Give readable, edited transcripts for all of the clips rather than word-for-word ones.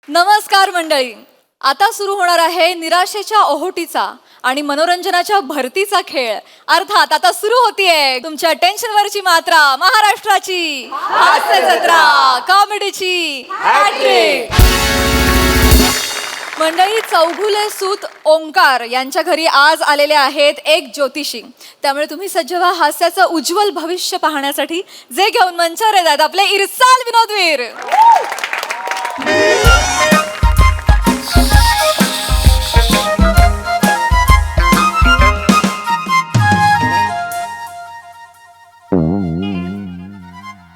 नमस्कार मंडळी. आता सुरू होणार आहे निराशेच्या ओहोटीचा आणि मनोरंजनाच्या भरतीचा खेळ. अर्थात आता सुरू होतीये तुमच्या टेन्शनवरची मात्रा, महाराष्ट्राची हास्य जत्रा, कॉमेडीची हॅट्रिक. मंडळी, चौगुले सूत ओंकार यांच्या घरी आज आलेले आहेत एक ज्योतिषी. त्यामुळे तुम्ही सज्ज व्हा हास्याचं उज्ज्वल भविष्य पाहण्यासाठी. जे घेऊन मंचावर येतात आपले इरसाल विनोदवीर.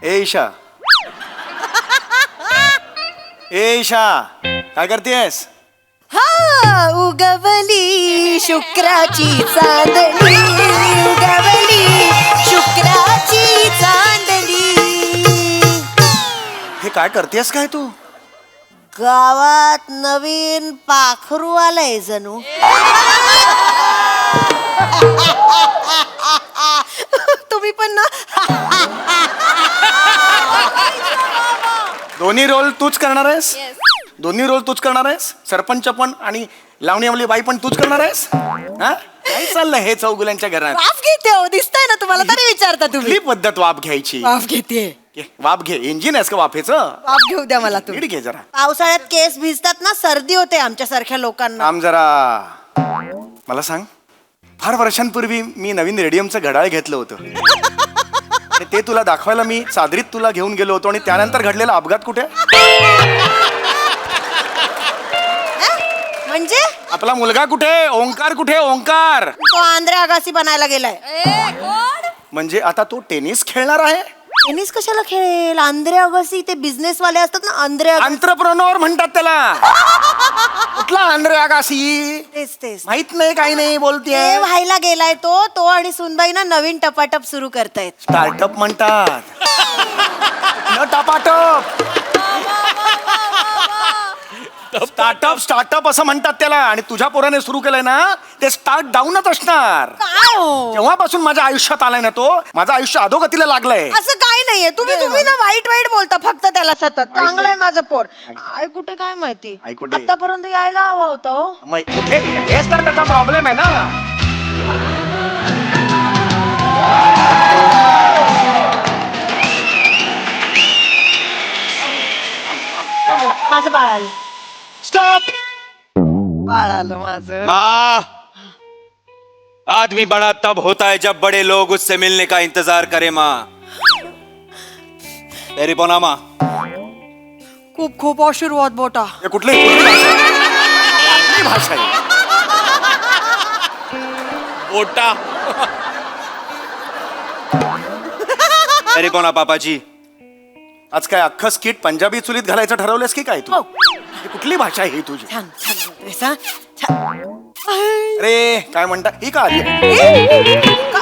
ए ईशा, ए ईशा, काय करतेस? हा उगवली शुक्राची चांदणी, उगवली शुक्राची चांदणी. हे काय करतेस काय तू? गावात नवीन पाखरू आलंय जणू. तुम्ही पण ना. दोन्ही रोल तूच करणार आहेस? दोन्ही रोल तूच करणार आहेस? सरपंच पण आणि लावणीवाली बाई पण तूच करणार आहेस? हा, काय चाललंय हे चौगुल्यांच्या घरात? वाफ घेते हो, दिसतंय ना तुम्हाला, तरी विचारता तुम्ही. कुठली पद्धत वाफ घ्यायची? वाफ घेते. वाफ घे. इंजिन आहेस का वाफेचं? वाफ घेऊ द्या मला तुम्ही. नीट घे जरा. पावसाळ्यात केस भिजतात ना, सर्दी होते आमच्या सारख्या लोकांना. थांब जरा. मला सांग, फार वर्षांपूर्वी मी नवीन रेडियमचं घड्याळ घेतलं होतं आणि ते तुला दाखवायला मी चादरीत तुला घेऊन गेलो होतो आणि त्यानंतर घडलेला अपघात कुठे? म्हणजे आपला मुलगा कुठे? ओंकार कुठे? ओंकार तो आंध्र आगासी बनायला गेलाय. म्हणजे आता तो टेनिस खेळणार आहे? टेनिस कशाला खेळेल? आंध्रे अगासी ते बिझनेस वाले असतात ना, आंध्रे एंटरप्रेन्योर म्हणतात त्याला. कुठला आंध्रे अगासी? तेच तेच माहित नाही, काही नाही ते बोलतेय. व्हायला गेलाय तो आणि सुनबाई ना नवीन टपाटप सुरू करतायत. स्टार्टअप म्हणतात न टपाटप. स्टार्टअप असं म्हणतात त्याला. आणि तुझ्या पोराने सुरू केलंय ना, ते स्टार्ट डाऊनच असणार. काय हो? जेव्हापासून माझ्या आयुष्यात आलाय ना तो, माझं आयुष्य अधोगतीला लागलंय. असं काही नाहीये. तुम्ही ना वाईट बोलता फक्त त्याला सतत. चांगलंय माझं पोर. आई कुठे काय माहिती, आई कुठे? आतापर्यंत यायला हवा होता हो. कुठे? हेच तर त्याचा प्रॉब्लेम आहे ना. माझं बाळ आलं. स्टॉप. बाळ आलं माझं. हाँ, आदमी बड़ा तब होता है जब बड़े लोग उससे मिलने का इंतजार करे माँ. तेरी बोना माँ. खूप खूप आशीर्वाद बोटा. हे कुठली कुठली भाषा आहे? ओटा. तेरी बोना पापा जी. आज काय अख्खं स्किट पंजाबी चुलीत घालायचं ठरवलंस की काय तू? ही कुठली भाषा आहे ही तुझी? छान छान बोलतोयस, हा? छान. अरे काय म्हणता? ही का आली?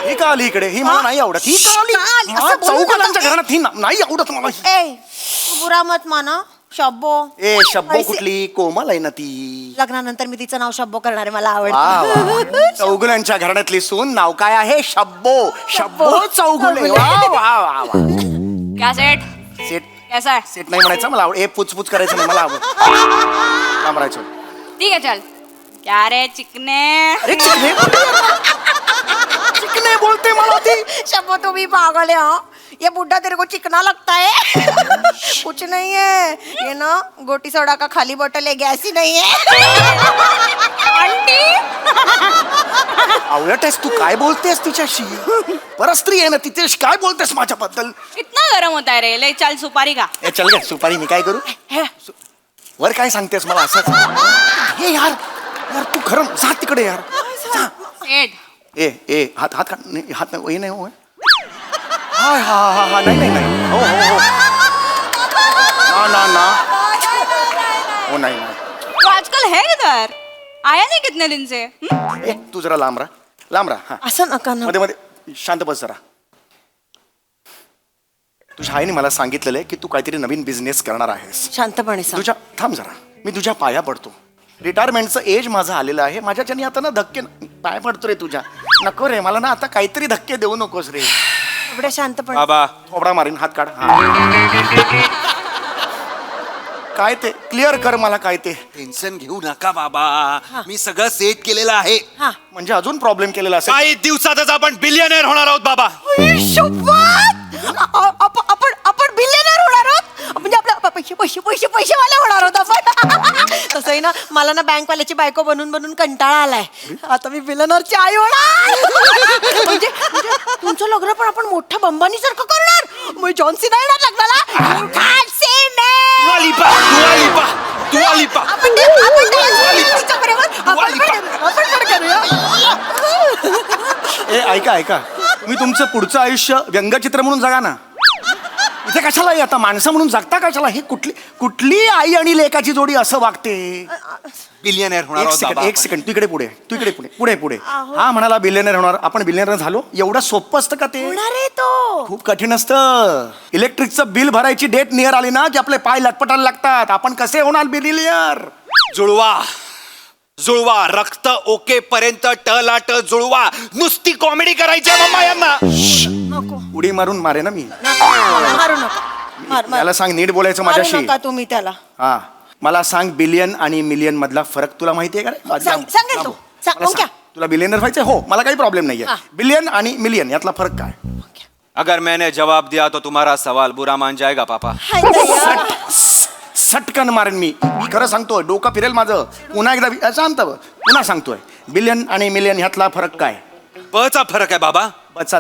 ही का आली इकडे? ही मला नाही आवडत. ही का आली? का आली? असं मला बोलू नका. चौघांच्या घरात ही नाही आवडत मला ही. ए, तू बुरा मत माना. शब्बो. ए शब्बो पैसे- कुठली? कोमल आहे ना ती. लग्नानंतर मी तिचं नाव शब्बो करणार आहे. मला वा वा. आवडतं. चौगुल्यांच्या घराण्यातली सून नाव काय आहे? शब्बो. शब्बो चौगुले. वा वा वा वा. क्या सेट? सेट कैसा है? सेट नाही म्हणायचं मला आवड. ए पुचपुच करायचं नाही मला आवड. काम राहायचं. ठीक है चल. क्या रे चिकने? अरे चिकने चिकने बोलते मला ती. शब्बो तुम्ही पागल है हाँ? ये बुढ़ा तेरे को चिकना लगता है? कुछ नहीं है, ये ना गोटी सोडा का खाली बोतल है, गैस ही नहीं है. आवडत आहेस तू? काय बोलतेस तिच्याशी? परस्त्री आहे ना तिथे, काय बोलतेस माझ्याबद्दल? कितना गरम होता है रे. ले चल सुपारी का. ए चल गे सुपारी. मी काय करू? वर काय सांगतेस मला असंच? हे यार यार तू खरं जा तिकडे यार. जा. सेठ ए ए हात हात काढ. नाही, हात नाही. नाही हो. हा हा हा हा नाही नाही नाही. हो हो हो. ना ना ना. हो नाही नाही. तो आजकल है किधर? आया नहीं कितने दिन से. ए तू जरा लांब राहा. लांब राहा. हा. असं नका ना. मध्ये मध्ये शांत बस जरा. तुझ्या आईने मला सांगितलेलं आहे की तू काहीतरी नवीन बिझनेस करणार आहेस. शांतपणे सांग. तुझ्या थांब जरा. मी तुझ्या पाया पडतो. रिटायरमेंटचं एज माझं आलेलं आहे. माझ्याच्यानी आता ना धक्के पाय पडतो रे तुझ्या. नको रे मला ना आता काहीतरी धक्के देऊ नकोस रे. एवढ्या शांतपणे. बाबा थोबडा मारीन. हात काढ. हा. काय ते क्लिअर कर मला काय ते. टेन्शन घेऊ नका बाबा, मी सगळं सेट केलेलं आहे. हा म्हणजे अजून प्रॉब्लेम केलेला असेल. काही दिवसातच आपण बिलियनर होणार आहोत बाबा. आपण बिलियनर होणार आहोत म्हणजे आपल्या पैसेवाले होणार आहोत आपण. तसंही ना मला ना बँकवाल्याची बायको बनून बनून कंटाळा आलाय. आता मी बिलियनरची आई होणार. म्हणजे तुमचं लग्न पण आपण मोठ्या बंबानी सारखं करणार. मग जॉन सीना येणार लग्नाला. You can't say no. दुआ लिपा. आपण तिच्याबरोबर आपण पण करूया. ए ऐका तुम्ही तुमचं पुढचं आयुष्य व्यंगचित्र म्हणून जगा ना. इथे कशाला आता माणसं म्हणून जगता कशाला. ही कुठली आई आणि लेकाची जोडी असं वागते. बिलियनर होणार आहोत बाबा. एक सेकंड तू इकडे पुढे हा म्हणाला बिलियनर होणार. आपण बिलियनर झालो. एवढं सोपं असतं का ते. होणार आहे तो. खूप कठीण असतं. इलेक्ट्रिकचं बिल भरायची डेट नियर आली ना की आपले पाय लटपटायला लागतात. आपण कसे होणार बिलियनर. जुळवा रक्त ओके पर्यंत टलाट जुळवा. नुसती कॉमेडी करायची आहे बाबा यांना. उडी मारून मारे ना मी. मारू नका. मला सांग नीट बोलायचं मारू माझ्याशी. नका तुम्ही त्याला. हा मला सांग बिलियन आणि मिलियन मधला फरक तुला माहितीये का रे? सांगेल तू. मला सांग. तुला बिलियनर व्हायचंय. हो मला काही प्रॉब्लेम नाहीये. बिलियन आणि मिलियन यातला फरक काय. अगर मैंने जवाब दिया तो तुम्हारा सवाल बुरा मान जाएगा पापा. सटकन मारेन मी खरं सांगतोय. डोकं फिरेल माझं. पुन्हा एकदा शांत पुन्हा सांगतोय. बिलियन आणि मिलियन ह्यातला फरक काय. बचा फरक आहे बाबा. बचा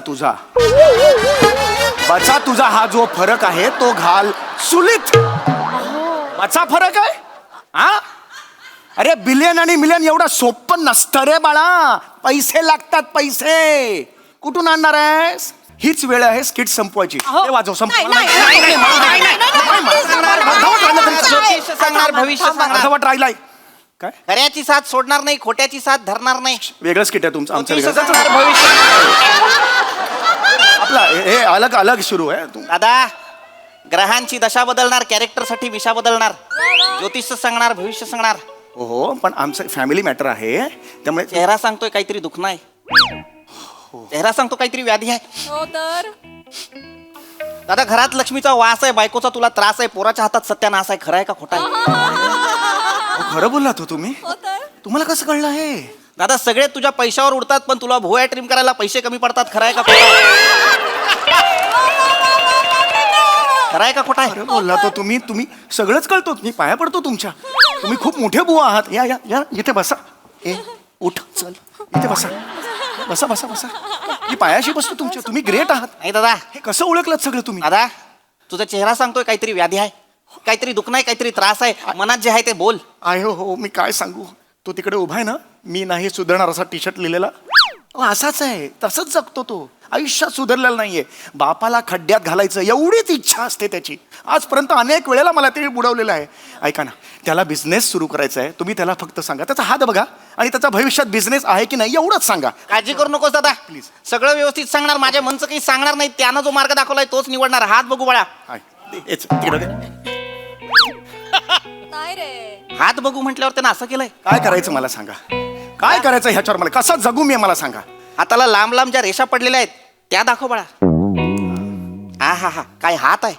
तुझा हा जो फरक आहे तो घाल सुलीत. बचा फरक आहे हा. अरे बिलियन आणि मिलियन एवढं सोपं नसतं रे बाळा. पैसे लागतात पैसे. कुठून आणणार आहेस. हीच वेळ आहे स्किट संपवायची. वाजव अर्धवट राहिलाय काय. खऱ्याची साथ सोडणार नाही, खोट्याची साथ धरणार नाही. वेगळं स्किट आहे तुमचं. आमचं वेगळं. सांगणार भविष्य. आपला हे अलग अलग सुरू आहे. दादा ग्रहांची दशा बदलणार, कॅरेक्टर साठी विषा बदलणार, ज्योतिष सांगणार, भविष्य सांगणार. हो पण आमचं फॅमिली मॅटर आहे त्यामुळे चेहरा सांगतोय काहीतरी दुःख नाही. चेहरा सांगतो काहीतरी व्याधी आहे. हो तर दादा घरात लक्ष्मीचा वास आहे, बायकोचा तुला त्रास आहे, पोराच्या हातात सत्यानाश आहे. खरं आहे का खोटा आहे. खरं बोललात हो तुम्ही. हो तर तुम्हाला कसं कळलं हे. दादा सगळे तुझ्या पैशावर उडतात पण तुला भोया ट्रिम करायला पैसे कमी पडतात. खरं आहे का खोटा आहे. खरं आहे का खोटा आहे. खरं बोललात हो तुम्ही. तुम्ही सगळंच कळतो. मी पाया पडतो तुमच्या. तुम्ही खूप मोठे बुवा आहात. या या या इथे बसा. उठ चल इथे बसा. बसा बसा बसा. मी पायाशी बसतो तुमच्या. तुम्ही ग्रेट आहात. नाही दादा. हे कसं ओळखलं सगळं तुम्ही. दादा तुझा चेहरा सांगतोय काहीतरी व्याधी आहे, काहीतरी दुःख नाही, काहीतरी त्रास आहे. मनात जे आहे ते बोल. आहे हो. मी काय सांगू. तो तिकडे उभा आहे ना. मी नाही सुधारणार असा टी शर्ट लिहिलेला. असाच आहे. तसंच जगतो तो. आयुष्यात सुधारलेला नाहीये. बापाला खड्ड्यात घालायचं एवढीच इच्छा असते त्याची. आजपर्यंत अनेक वेळेला मला ते बुडवलेलं आहे. ऐका ना त्याला बिझनेस सुरू करायचा आहे. तुम्ही त्याला फक्त सांगा त्याचा हात बघा आणि त्याचा भविष्यात बिझनेस आहे की नाही एवढंच सांगा. काळजी करू नकोस दादा. प्लीज. सगळं व्यवस्थित सांगणार. माझ्या मनचं काही सांगणार नाही. त्यानं जो मार्ग दाखवलाय तोच निवडणार. हात बघू बाळा. तिकडे दे. नाही रे. हात बघू म्हटल्यावर त्यानं असं केलंय. काय करायचं मला सांगा. काय करायचं ह्याच्यावर मला. कसं जगू मी मला सांगा. हाताला लांब लांब ज्या रेषा पडलेल्या आहेत त्या दाखव बाळा. हा हा हा काय हात आहे.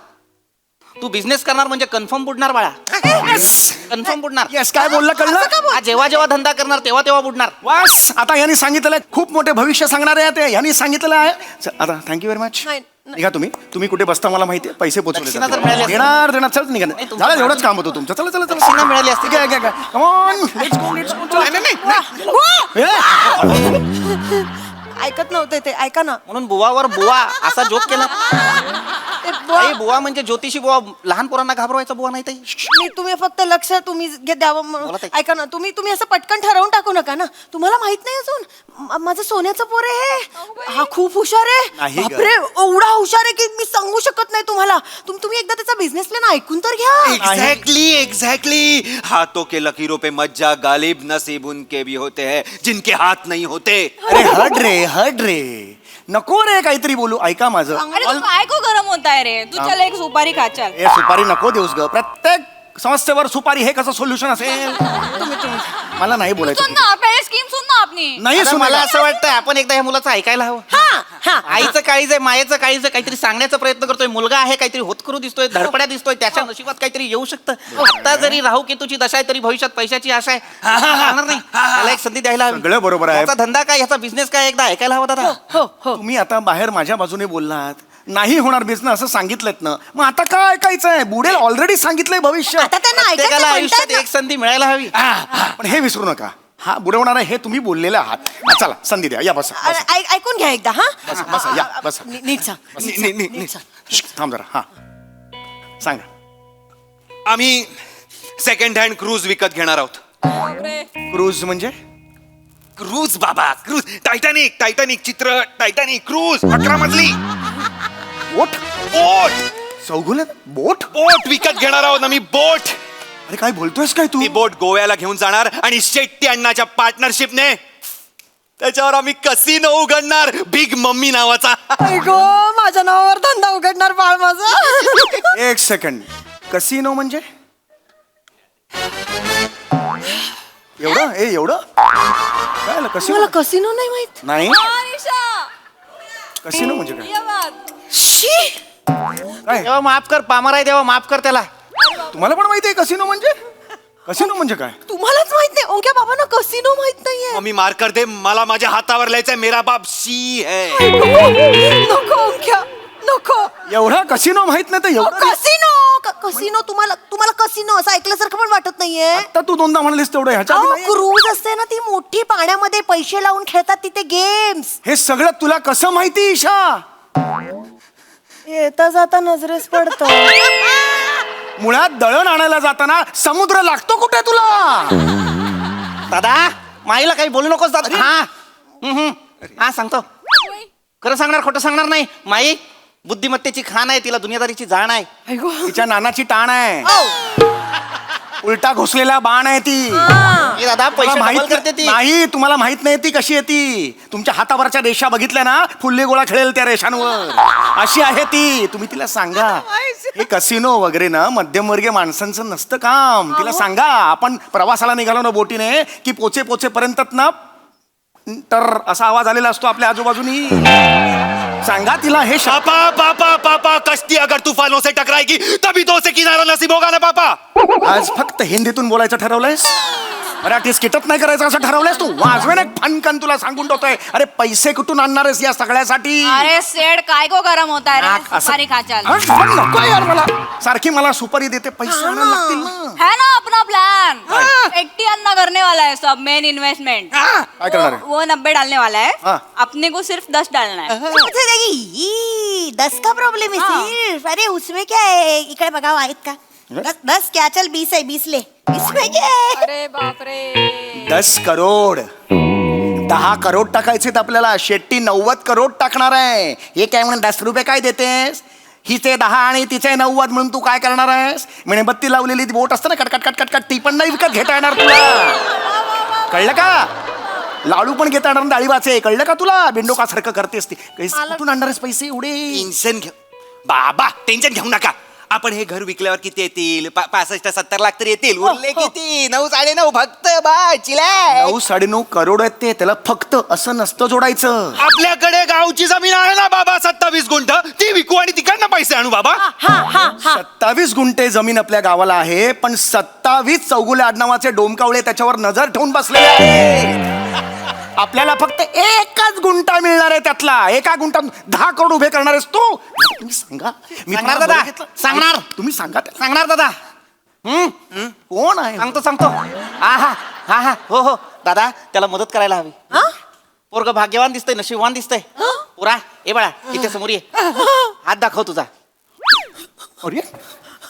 तू बिझनेस करणार म्हणजे कन्फर्म बुडणार बाळा. कन्फर्म बुडणार. येस काय बोललं कळलं. हा जेव्हा जेव्हा धंदा करणार तेव्हा तेव्हा बुडणार. वास आता यांनी सांगितलेलं आहे. खूप मोठे भविष्य सांगणार आहे ते. यांनी सांगितलेलं आहे. आता थँक्यू व्हेरी मच. निघा तुम्ही कुठे बसता मला माहिती आहे. पैसे दक्षिणा तर मिळाली पोचवले. असती. देणार चल निघा. तुमचं झालं एवढंच काम होतं तुमचं. चला चला चला. दक्षिणा मिळाली असती. घ्या घ्या घ्या. Come on, let's go, let's go. चला. ऐकत नव्हते ते. ऐका ना. म्हणून बुवावर बुवा असा जोक केला. आई बुवा म्हणजे ज्योतिषी बुवा. लहान पोरांना घाबरवायचा बुवा नाही ताई. मी तुम्ही फक्त लक्ष तुम्ही द्यावं बोला म्हणून. ताई. ऐका ना तुम्ही असं पटकन ठरवून टाकू नका ना. तुम्हाला माहित नाही अजून माझं सोन्याचं पोर आहे हे. हा खूप हुशार आहे. नाही गं. बापरे एवढा हुशार आहे की मी सांगू शकत नाही तुम्हाला. तुम्ही एकदा त्याचा बिझनेस प्लॅन ऐकून तर घ्या. एग्जैक्टली. हाथों के लकीरों पे मत जा गालिब. नसीब उनके भी होते हैं जिनके हाथ नहीं होते. अरे हट रे नको रे काहीतरी बोलू. ऐका माझं. अरे तू काय को गरम होताय रे. तू चल एक सुपारी खा चल. ए सुपारी नको देऊस ग. प्रत्येक समस्येवर सुपारी हे कसं सोल्युशन असेल. मला नाही बोलायचं. सुन ना पहिले स्कीम सुन ना आपने नाही आता मला सुनेगा. असं वाटतं आपण एकदा ह्या मुलाचं ऐकायला हवं. हा हा आईचं काळीज आहे, मायेचं काळीज आहे, काहीतरी सांगण्याचा प्रयत्न करतोय. मुलगा आहे, काहीतरी होतकरू दिसतोय, धडपड्या दिसतोय, त्याच्या नशिबात काहीतरी येऊ शकतं. आता जरी राहू केतूची दशा आहे, तरी भविष्यात पैशाची आशा आहे. चालणार नाही. त्याला एक संधी द्यायला हवी. सगळं बरोबर आहे. याचा धंदा काय, याचा बिझनेस काय, एकदा ऐकायला हवा दादा. हो हो तुम्ही आता बाहेर माझ्या बाजूने बोललात, नाही होणार बिझनेस असं सांगितलं ना, मग आता काय ऐकायचंय? बुडेल ऑलरेडी सांगितलंय भविष्य. आता त्यांना ऐकायचं प्रत्येकाला म्हणतायत आयुष्यात ना. एक संधी मिळायला हवी. पण हे विसरू नका, हा बुडवणार आहे हे तुम्ही बोललेले आहात. चला संधी द्या, या बसा बसा. ऐकून घ्या एकदा हा बसा, बसा, या, बसा. नीट सांग नीट सांग. श्श्श, थांब जरा. हा सांगा. आम्ही सेकंड हँड क्रूज विकत घेणार आहोत. क्रूज म्हणजे? क्रूज बाबा, क्रूज. टायटॅनिक चित्र, टायटॅनिक क्रूज 11 मजली बोट? बोट. चौगुले बोट? बोट विकत घेणार आहोत आम्ही, बोट. अरे काय बोलतोयस काय तू? ती बोट गोव्याला घेऊन जाणार आणि शेट्टी अण्णाच्या पार्टनरशिपने त्याच्यावर आम्ही कसिनो उघडणार, बिग मम्मी नावाचा. गो माझ्या नावावर धंदा उघडणार बाळ माझा. एक सेकंड, कसिनो म्हणजे? एवढं एवढं काय मला कसिनो? कसिनो नाही माहित. नाही, अनिशा, कसिनो म्हणजे काय? ये बात. शी काय देवा माफ कर, पामर आहे देवा, माफ कर त्याला. तुम्हाला पण माहिती आहे कसिनो म्हणजे? कसिनो म्हणजे काय? तुम्हालाच माहित नाही? ओंक्या बाबांना कसिनो माहित नाहीये. मम्मी मार कर दे, मला माझ्या हातावर लिहायचंय मेरा बाप शी है. नको ओंक्या नको. एवढा कसिनो माहित नाही तर एवढं कसिनो तुम्हाला कसिनो असं ऐकल्यासारखं पण वाटत नाहीये. आता तू दोनदा म्हणलीस तेवढं ह्याच्या आधी नाही. क्रूज असते ना ती मोठी, पाण्यामध्ये पैसे लावून खेळतात तिथे गेम्स. हे सगळं तुला कसं माहिती ईशा? येता जाता नजरेस पडतो. मुळात दळण आणायला जाताना समुद्र लागतो कुठे तुला? दादा माईला काही बोलू नकोस दादा. हा हा सांगतो. खरं सांगणार, खोटं सांगणार नाही. माई बुद्धिमत्तेची खाण आहे, तिला दुनियादारीची जाण आहे. तिच्या नानाची टाण आहे, उलटा घुसलेला बाण आहे ती. ए दादा पैसे तुम्हाला डबल माहित करते ती. नाही, तुम्हाला माहित नाही ती कशी आहे ती. तुमच्या हातावरच्या रेषा बघितल्या ना, फुल्ले गोळा खेळेल त्या रेषांवर, अशी आहे ती. तुम्ही तिला सांगा हे कसिनो वगैरे ना मध्यमवर्गीय माणसांचं नसतं काम. तिला सांगा आपण प्रवासाला निघालो ना बोटीने की पोचेपर्यंत ना तर असा आवाज आलेला असतो आपल्या आजूबाजूनी. सांगा तिला हे पापा पापा पापा, कश्ती अगर तूफानों से टकराएगी तभी तो उसे किनारा नसीब होगा ना पापा. आज फक्त हिंदीतून बोलायचं ठरवलंयस? मराठी स्किटच नाही करायचं असं ठरवलंयस तू? वाजवेन एक फनकन तुला सांगून ठेवतोय. अरे पैसे कुठून आणणार आहेस या सगळ्यासाठी? अरे सेड काय को गरम होता है रे, असं- सुपारी खा चल. हा, पण नको यार मला. सारखी मला सुपारी देते, पैसे आणायला लागतील ना. है ना अपना प्लान. 80 अन्ना करने वाला है सब, मेन इन्वेस्टमेंट. काय करणार आहे? वो 90 डालने वाला है, हाँ. अपने को सिर्फ 10 डालना है. 10 का प्रॉब्लेम है सिर्फ. अरे उसमें क्या है, इकडे बघाओ आहेत का? 10 क्या, चल 20 है, 20 ले. इसमें क्या है? अरे बापरे. 10 करोड 10 करोड टाकायचे आपल्याला. शेट्टी 90 करोड टाकणार आहे. हे काय म्हणून 10 रुपये काय देतेस? हिचे 10 आणि तिचे 90 म्हणून तू काय करणार आहेस? मेणबत्ती लावलेली ती बोट असते ना, कटकट कटकट कट, ती पण नाही विकत घेता येणार तुला. कळलं का? लाडू पण घेता येणार, डाळिवाचे. कळलं का तुला? बिंडोकासारखं करतेस ती. कुठून आणणार आहेस पैसे एवढे? टेन्शन घेऊ बाबा, टेन्शन घेऊ नका. आपण हे घर विकल्यावर किती येतील? 65-70 लाख तरी येतील. उरले किती? 9 9.5 फक्त बा चिला. 9 9.5 करोड आहेत ते. त्याला फक्त असं नसतं जोडायचं. आपल्याकडे गावची जमीन आहे ना बाबा, 27 गुंठ, ती विकू आणि तिकडनं पैसे आणू बाबा. 27 गुंठे जमीन आपल्या गावाला आहे, पण 27 चौगुले आडनावाचे डोमकावळे त्याच्यावर नजर ठेवून बसलेले आहेत. आपल्याला फक्त एकच गुंठा मिळणार आहे त्यातला. एका गुंठात 10 करोड उभे करणार आहेस तू? तुम्ही सांगा. मी सांगणार तुम्हाला दादा, बरं घेतलं. सांगणार. तुम्ही सांगा त्याला. सांगणार दादा. कोण आहे? सांगतो. हा हो दादा, त्याला मदत करायला हवी. पोरग भाग्यवान दिसतंय, नशीबवान दिसतंय. पुरा ए बाळा, इथे समोर ये. हात दाखव तुझा. अरे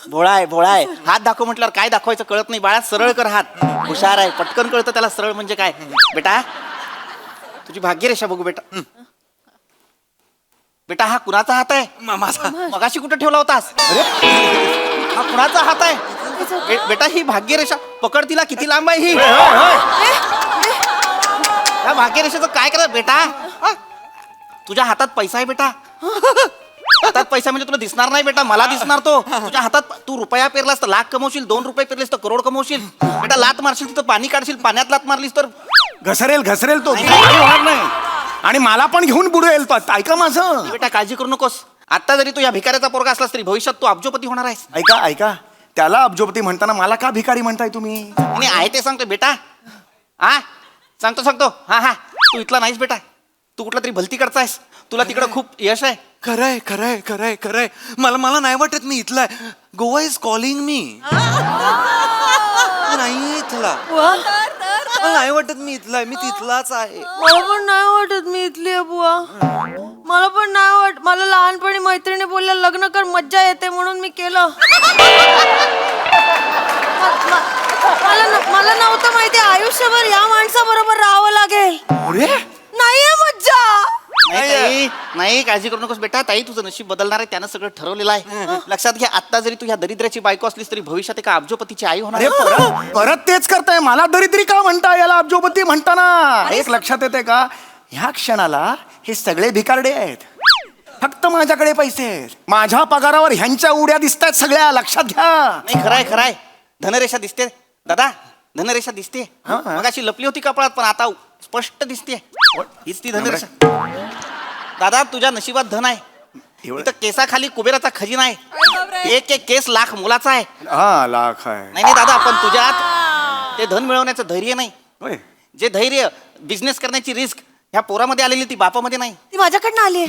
भोळा आहे. हात दाखव म्हटल्यावर काय दाखवायचं कळत नाही बाळा. सरळ कर हात. हुशार आहे, पटकन कळतं त्याला सरळ म्हणजे काय. बेटा तुझी भाग्यरेषा बघू बेटा. बेटा हा कुणाचा हात आहे? माझा. मगाशी कुठे ठेवला होतास? अरे हा कुणाचा हात आहे? बेटा ही भाग्यरेषा पकड, तिला किती लांब आहे ही. या भाग्यरेषेचं काय करा बेटा? तुझ्या हातात पैसा आहे बेटा. हातात पैसा म्हणजे तुला दिसणार नाही बेटा, मला दिसणार तो. तुझ्या हातात तू रुपया पेरलास तर लाख कमवशील, 2 रुपये पेरलेस तर करोड कमवशील. बेटा लात मारशील तर पाणी काढशील, पाण्यात लात मारलीस तर घसरेल तो काही होणार नाही आणि मला पण घेऊन बुडवेल तो. ऐका माझं, बेटा काळजी करू नकोस. आता जरी तू या भिकाऱ्याचा पोरगा असलास तरी भविष्यात तू अब्जोपती होणार आहेस. ऐका त्याला अब्जोपती म्हणताना मला का भिकारी म्हणताय तुम्ही? आणि आहे ते सांगतो बेटा. हा सांगतो हा तू इथला नाहीस बेटा. तू कुठला तरी भलतीकडचा आहेस. तुला तिकडं खूप यश आहे. खरंय मला नाही वाटत मी इथला आहे. Goa is calling me. नाही इथला, मला नाही वाटत मी इथला आहे. मी तिथलाच आहे. मला पण नाही वाटत मी इथली आहे बुवा. मला पण नाही वाटत. मला लहानपणी मैत्रिणी बोलल्या लग्न कर मज्जा येते म्हणून मी केलं. मला नव्हतं माहिती आयुष्यभर या माणसाबरोबर राहावं लागेल. अरे नाहीये मज्जा. नाही काळजी करू नकोस बेटा. ताई तुझं नशीब बदलणार आहे. त्यानं सगळं ठरवलेलं आहे. लक्षात घ्या, आता जरी तू ह्या दरिद्राची बायको असलीस तरी भविष्यात एका अब्जोपतीची आई होणार अरे आहे. परत तेच करताय. मला दरिद्री का म्हणता, याला अब्जोपती म्हणताना एक लक्षात येते का? ह्या क्षणाला हे सगळे भिकारडे आहेत. फक्त माझ्याकडे पैसे आहेत. माझ्या पगारावर ह्यांच्या उड्या दिसतायत सगळ्या. लक्षात घ्या. नाही खरंय धनरेषा दिसते दादा. धनरेषा दिसते. मग अशी लपली होती कपाळात पण आता स्पष्ट दिसते. हीच ती धनरेषा. दादा तुझ्या नशिबात धन आहे. एवढं? इथं केसाखाली कुबेराचा खजिना आहे. एक केस लाख मोलाचा आहे. हा लाख आहे. नाही दादा, पण तुझ्यात ते धन मिळवण्याचं धैर्य नाही. होय. जे धैर्य बिझनेस करण्याची रिस्क ह्या पोरामध्ये आलेली ती बापामध्ये नाही. ती माझ्याकडनं आली.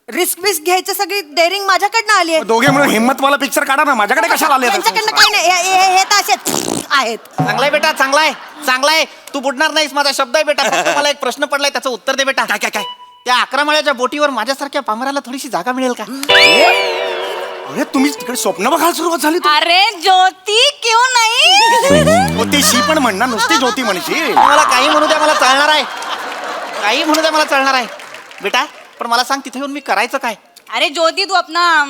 रिस्क बिस्क घ्यायचं सगळी डेअरिंग माझ्याकडनं आली आहे. दोघे मिळून हिम्मतवाला पिक्चर काढा ना. माझ्याकडे कशाला आले? त्यांच्याकडनं काही नाही. हे तर असेच आहेत. चांगलाय बेटा, चांगलाय. तू बुडणार नाहीस, माझा शब्द आहे बेटा. फक्त मला एक प्रश्न पडलाय, त्याचं उत्तर दे बेटा. काय त्या 11 माळ्याच्या बोटीवर माझ्यासारख्या पामराला थोडीशी जागा मिळेल का? अरे तुम्ही तिकडे स्वप्न बघायला सुरुवात झाली. अरे ज्योती क्यों नाही. ज्योतिषी पण म्हणणार, नुसती ज्योती म्हणशील. मला काही म्हणू द्या, मला चालणार आहे बेटा. पण मला सांग, तिथे येऊन मी करायचं काय? अरे ज्योति तू अपना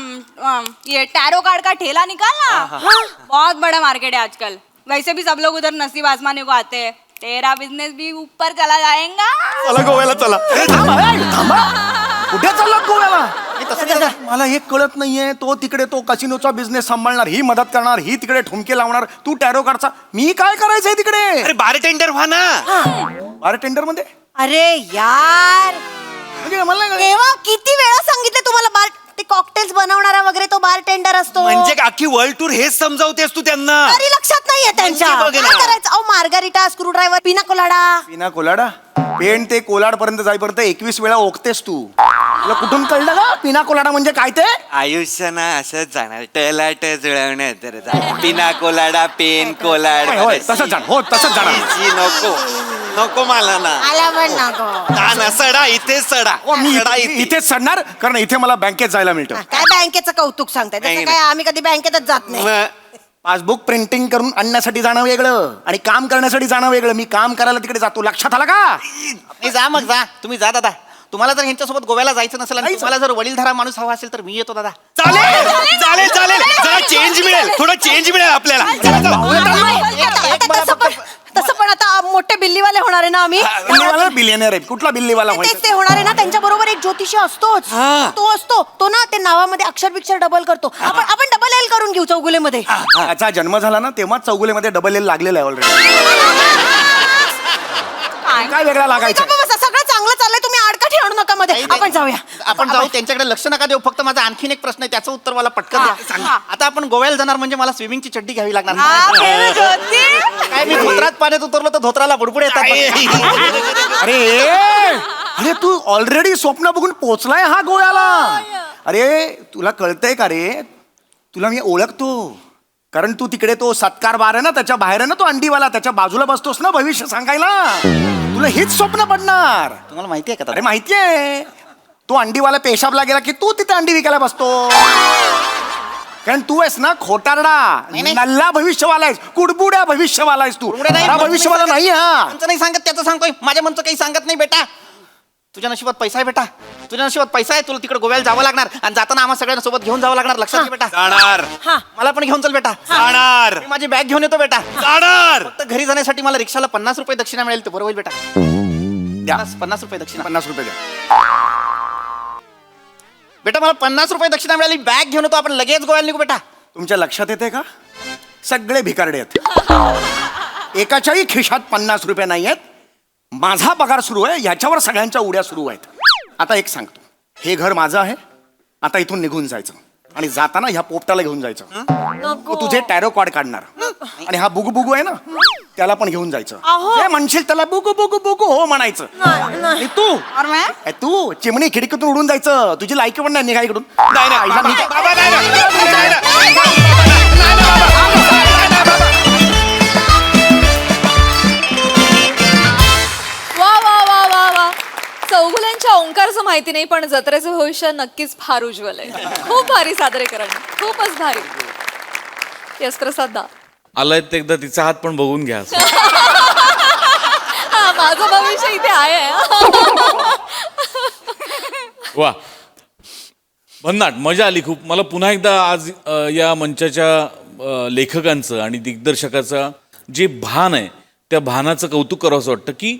ये टैरो कार्ड का ठेला निकाल ना. बहुत बड़ा मार्केट है आजकल. वैसे भी सब लोग उधर नसीब आजमाने को आते हैं. तेरा बिजनेस भी ऊपर चला जाएगा. चला गोव्याला चला. थांबा. कुठे चालला गोव्याला? मला हे कळत नाहीये. तो तिकडे तो कसिनोचा बिझनेस सांभाळणार, ही मदत करणार, ही तिकडे ठुमके लावणार, तू टॅरो कार्डचा. मी काय करायचंय तिकडे? अरे बारटेंडर व्हा ना. बारटेंडर मध्ये अरे यार, म्हणजे मला नाही कळत. तेव्हा किती वेळा सांगितलं तुम्हाला बार ते कॉकटेल्स बनवणारा वगैरे तो बार टेंडर असतो. म्हणजे अख्खी वर्ल्ड टूर हेच समजावतेस तू त्यांना. तरी लक्षात नाहीये त्यांच्या. म्हणजे बघ ना. काय करायचं? अहो मार्गारिटा, स्क्रू ड्रायव्हर, पिना कोलाडा. पिना कोलाडा पेन ते कोलाड पर्यंत जाईपर्यंत 21 वेळा ओकतेस तू. तुला कुठून कळलं का पिना कोलाडा म्हणजे काय ते? आयुष्य ना असंच जाणार. टलाट जुळवण्यात तर पिना कोलाडा, पेन कोलाड. होय, तसंच जाणार. हो तसंच जाणार. नको मला ना. आला पण नको. ना सडा इथे सडा. मी सडा इथे. इथेच चढणार कारण इथे मला बँकेत जायला मिळतं. काय बँकेचं कौतुक सांगताय? नाही, तसं काय आम्ही कधी बँकेतच जात नाही. पासबुक प्रिंटिंग करून आणण्यासाठी जाणं वेगळं आणि काम करण्यासाठी जाणं वेगळं. मी काम करायला तिकडे जातो. लक्षात आला का? नाही जा मग जा. तुम्ही जा दादा. तुम्हाला जर ह्यांच्यासोबत गोव्याला जायचं नसेल आणि तुम्हाला जर वडीलधारा माणूस हवा असेल तर मी येतो दादा. चालेल जरा चेंज मिळेल. थोडा चेंज मिळेल आपल्याला. तसं पण आता मोठे बिल्लीवाले होणार आहे ना आम्ही. बिलियनर आहे. कुठला बिल्लीवाला तेच ते होणार आहे ना. त्यांच्या बरोबर एक ज्योतिषी असतोच. तो असतो तो ना ते नावामध्ये अक्षर बिक्षर डबल करतो. आपण डबल एल करून घेऊ चौगुलेमध्ये. त्याचा जन्म झाला ना तेव्हा चौगुलेमध्ये डबल एल लागलेला आहे ऑलरेडी. काय वेगळा लागायचं? सगळं चांगलं चाललंय. तुम्ही आडकाठी आणू नका मध्ये. आपण जाऊया. आपण जाऊ. त्यांच्याकडे लक्ष नका देऊ. फक्त माझा आणखीन एक प्रश्न आहे, त्याचं उत्तर मला पटकन द्या. आता आपण गोव्याला जाणार म्हणजे मला स्विमिंगची चड्डी घ्यावी लागणार. काय मी धोत्रात पाण्यात उतरलो तर धोत्राला बुडबुड येतात. अरे तू ऑलरेडी स्वप्न बघून पोचलाय हा गोव्याला. अरे तुला कळतंय का रे? तुला मी ओळखतो कारण तू तिकडे तो सत्कार बार आहे ना त्याच्या बाहेर आहे ना तो अंडीवाला. त्याच्या बाजूला बसतोस ना भविष्य सांगायला. तुला हेच स्वप्न पडणार. तुम्हाला माहिती आहे का? अरे माहितीये. तो अंडीवाला पेशाबला गेला की तू तिथे अंडी विकायला बसतो. कारण तू आहेस ना खोटारडा. नल्ला भविष्यवाला आहेस. कुडबुड्या भविष्यवाला आहेस तू. भविष्यवाला नाही. हा तुमचं नाही सांगत त्याचं सांगतोय. माझ्या मनचं काही सांगत नाही बेटा. तुझ्या नशिबात पैसा आहे बेटा. तुझ्या नशिबात पैसा आहे. तुला तिकडे गोव्याला जावं लागणार आणि जाताना आम्हाला सगळ्यांना सोबत घेऊन जावं लागणार. लक्षात घे बेटा. जाणार. मला पण घेऊन चल बेटा. जाणार. मी माझी बॅग घेऊन येतो बेटा. जाणार. फक्त घरी जाण्यासाठी मला रिक्षाला 50 रुपये दक्षिणा मिळेल. ते बरोबर होईल बेटा. 50 रुपये दक्षिणा. 50 रुपये द्या. बेटा मला 50 रुपये दक्षिणा मिळाली. बॅग घेऊन येतो. आपण लगेच गोव्याला निघू बेटा. तुमच्या लक्षात येते का? सगळे भिकारडे आहेत. एकाच्याही खिशात 50 रुपये नाही आहेत. माझा पगार सुरू आहे, ह्याच्यावर सगळ्यांच्या उड्या सुरू आहेत. आता एक सांगतो, हे घर माझं आहे. आता इथून निघून जायचं आणि जाताना ह्या पोपटाला घेऊन जायचं. तो तुझे टॅरो कार्ड काढणार आणि हा बुगू बुगू आहे ना, त्याला पण घेऊन जायचं. जे म्हणशील त्याला बुगू बुगू बुगू हो म्हणायचं. आणि तू और मैं तू चिमणी खिडकीतून उडून जायचं. तुझी लायकी पण नाही निघा इकडून. नाही नाही आईला निघा. बाबा, नाही ना. वा वा वा वा वा. चौगुल्यांच्या ओंकारचं माहिती नाही, पण जत्रेचं भविष्य नक्कीच फार उज्ज्वल आहे. खूप भारी सादरीकरण, खूपच भारी. यस प्रसाद दा. आलाय ते एकदा तिचा हात पण बघून घ्या. हा, माझं भविष्य इथे आहे. वा, भन्नाट, मजा आली खूप. मला पुन्हा एकदा आज या मंचाच्या लेखकांचं आणि दिग्दर्शकाचं जे भान आहे त्या भानाचं कौतुक करावंसं वाटतं की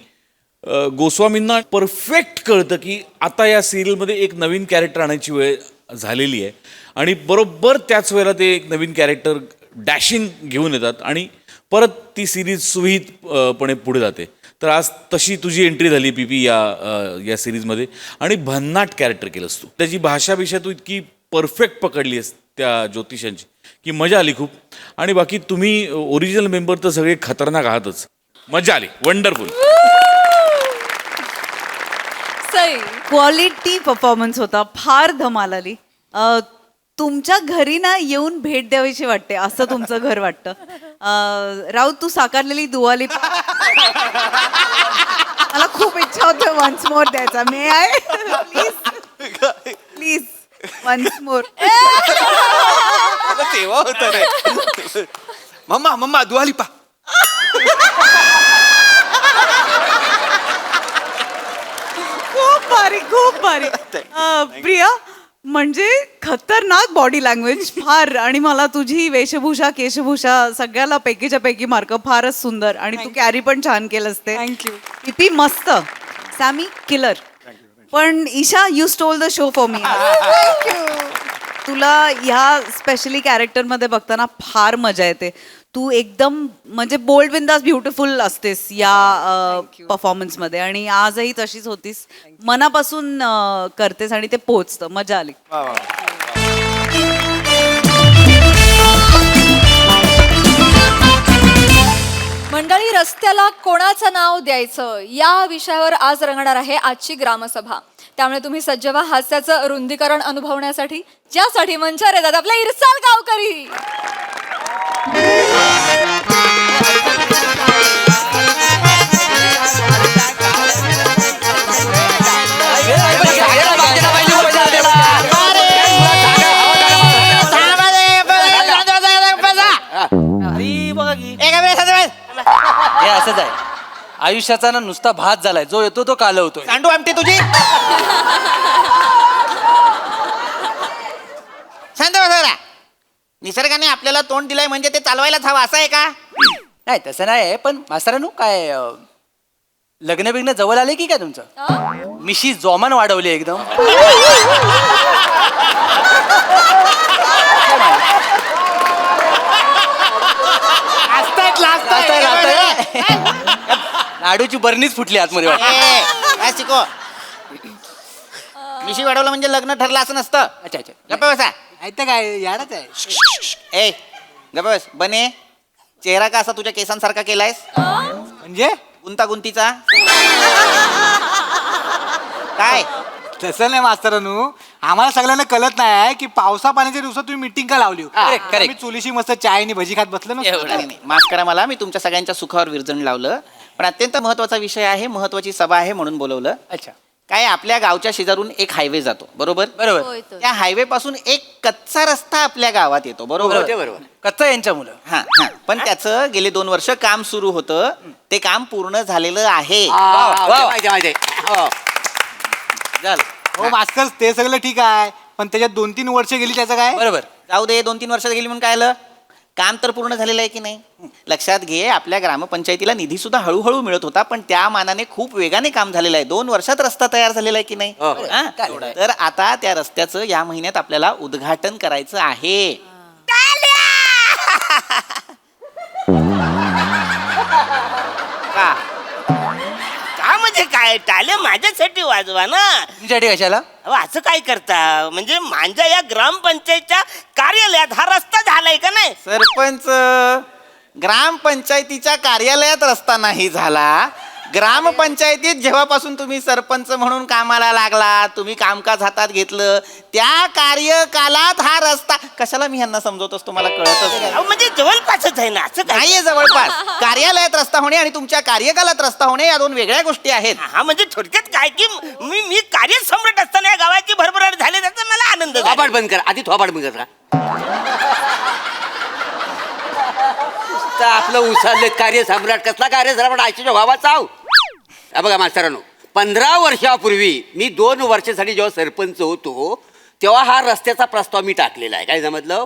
गोस्वामींना परफेक्ट कळतं की आता या सिरियलमध्ये एक नवीन कॅरेक्टर आणायची वेळ झालेली आहे आणि बरोबर त्याच वेळेला ते एक नवीन कॅरेक्टर डॅशिंग घेऊन येतात आणि परत ती सिरीज सुविहितपणे पुढे जाते. तर आज तशी तुझी एंट्री झाली पीपी या सिरीजमध्ये आणि भन्नाट कॅरेक्टर केलंस तू. त्याची भाषा तू इतकी परफेक्ट पकडली आहेस त्या ज्योतिषांची की मजा आली खूप. आणि बाकी तुम्ही ओरिजिनल मेंबर तर सगळे खतरनाक आहातच. मजा आली, वंडरफुल. सई. क्वालिटी परफॉर्मन्स होता, फार धमाल आली. तुमच्या घरी ना येऊन भेट द्यावीशी वाटते, असं तुमचं घर वाटतं. राऊत, तू साकारलेली दुआली मला खूप इच्छा होते वन्स मोर द्यायचा. May I please please once more. तेव्हा होतं रे. Mamma mamma दुआलिपा. खूप भारी, खूप भारी. प्रिया, म्हणजे खतरनाक बॉडी लँग्वेज फार. आणि मला तुझी वेशभूषा केशभूषा सगळ्याला पैकीच्या पैकी मार्क. फारच सुंदर. आणि तू कॅरी पण छान केलंस ते. थँक्यू. किती मस्त. Sammy killer. पण Isha, you stole the show for me. तुला ह्या स्पेशली कॅरेक्टरमध्ये बघताना फार मजा येते. तू एकदम म्हणजे बोल्ड बिंदास ब्युटिफुल असतेस या परफॉर्मन्समध्ये आणि आजही तशीच होतीस. मनापासून करतेस आणि ते पोचतं. मजा आली. मंडळी, रस्त्याला कोणाचं नाव द्यायचं या विषयावर आज रंगणार आहे आजची ग्रामसभा. त्यामुळे तुम्ही सज्ज व्हा हास्याचं रुंदीकरण अनुभवण्यासाठी, ज्यासाठी मंचावर येतात आपले इरसाल गावकरी. हे असंच आहे आयुष्याचा ना, नुसता भात झालाय. जो येतो तो कालवतोय. सांडू आमटी तुझी. शांत बसा. निसर्गाने आपल्याला तोंड दिलंय म्हणजे ते चालवायलाच हवं, असं आहे का? नाही तसं नाही, पण मास्तरानू काय लग्न बिग्न जवळ आले की काय तुमचं? मिशी जोमान वाढवली एकदम. लाडूची बरणीच फुटली आतमध्ये वाटतं. शिको. मिशी वाढवलं म्हणजे लग्न ठरलं असं नसतं. अच्छा अच्छा. गप्पा बसा. काय याडच आहे. ए गप्पा बस. बने, चेहरा का असा तुझ्या केसांसारखा केलायस? म्हणजे गुंतागुंतीचा काय? तसं नाही मास्तरानू, आम्हाला सगळ्यांना कळत नाही की पावसा पाण्याच्या दिवसात तुम्ही मीटिंग का लावली. correct, correct. मी चुलीशी मस्त चाय आणि भजी खात बसलो ना. नाही, माफ करा मला, मी तुमच्या सगळ्यांच्या सुखावर विरजण लावलं. पण अत्यंत महत्वाचा विषय आहे, महत्वाची सभा आहे म्हणून बोलवलं. अच्छा. काय, आपल्या गावच्या शेजारून एक हायवे जातो, बरोबर? बरोबर. त्या हायवे पासून एक कच्चा रस्ता आपल्या गावात येतो, बरोबर? बरोबर. कच्चा यांच्या मुलं. हा हा. पण त्याचं गेले 2 वर्ष काम सुरू होतं. ते काम पूर्ण झालेलं आहे. झालं. हो मास्तर, ते सगळं ठीक आहे, पण त्याच्यात 2-3 वर्ष गेली त्याचं काय? बरोबर. जाऊ दे, 2-3 वर्ष गेली म्हणून काय आलं? काम तर पूर्ण झालेलं आहे की नाही? लक्षात घे, आपल्या ग्रामपंचायतीला निधी सुद्धा हळूहळू मिळत होता, पण त्या मानाने खूप वेगाने काम झालेलं आहे. 2 वर्षात रस्ता तयार झालेला आहे की नाही? हा? तर आता त्या रस्त्याचं या महिन्यात आपल्याला उद्घाटन करायचं आहे. काय टाळे माझ्यासाठी वाजवा ना. तुमच्यासाठी कशाला? अहो, असं काय करता म्हणजे माझ्या या ग्रामपंचायतच्या कार्यालयात हा रस्ता झालाय का नाही? सरपंच, ग्रामपंचायतीच्या कार्यालयात रस्ता नाही झाला. ग्रामपंचायतीत जेव्हापासून तुम्ही सरपंच म्हणून कामाला लागला, तुम्ही कामकाज हातात घेतलं, त्या कार्यकालात हा रस्ता. कशाला मी ह्यांना समजवत असतो, मला कळतच नाही. अहो, म्हणजे जवळपासच आहे ना. असं काय? नाहीये जवळपास. कार्यालयात रस्ता होणे आणि तुमच्या कार्यकालात रस्ता होणे या दोन वेगळ्या गोष्टी आहेत. हा म्हणजे थोडक्यात काय की मी कार्यसम्राट असताना या गावाची भरभराट झाली त्याचा मला आनंद झाला. थोबाड बंद कर आधी, थोबाड बंद कर. आपलं उचललेत कार्यसम्राट. कसला कार्यसम्राट? आयच्या गावात चाव. बघा मास्तरांनो, 15 वर्षापूर्वी मी 2 वर्षासाठी जेव्हा सरपंच होतो तेव्हा हा रस्त्याचा प्रस्ताव मी टाकलेला आहे. काय समजलं?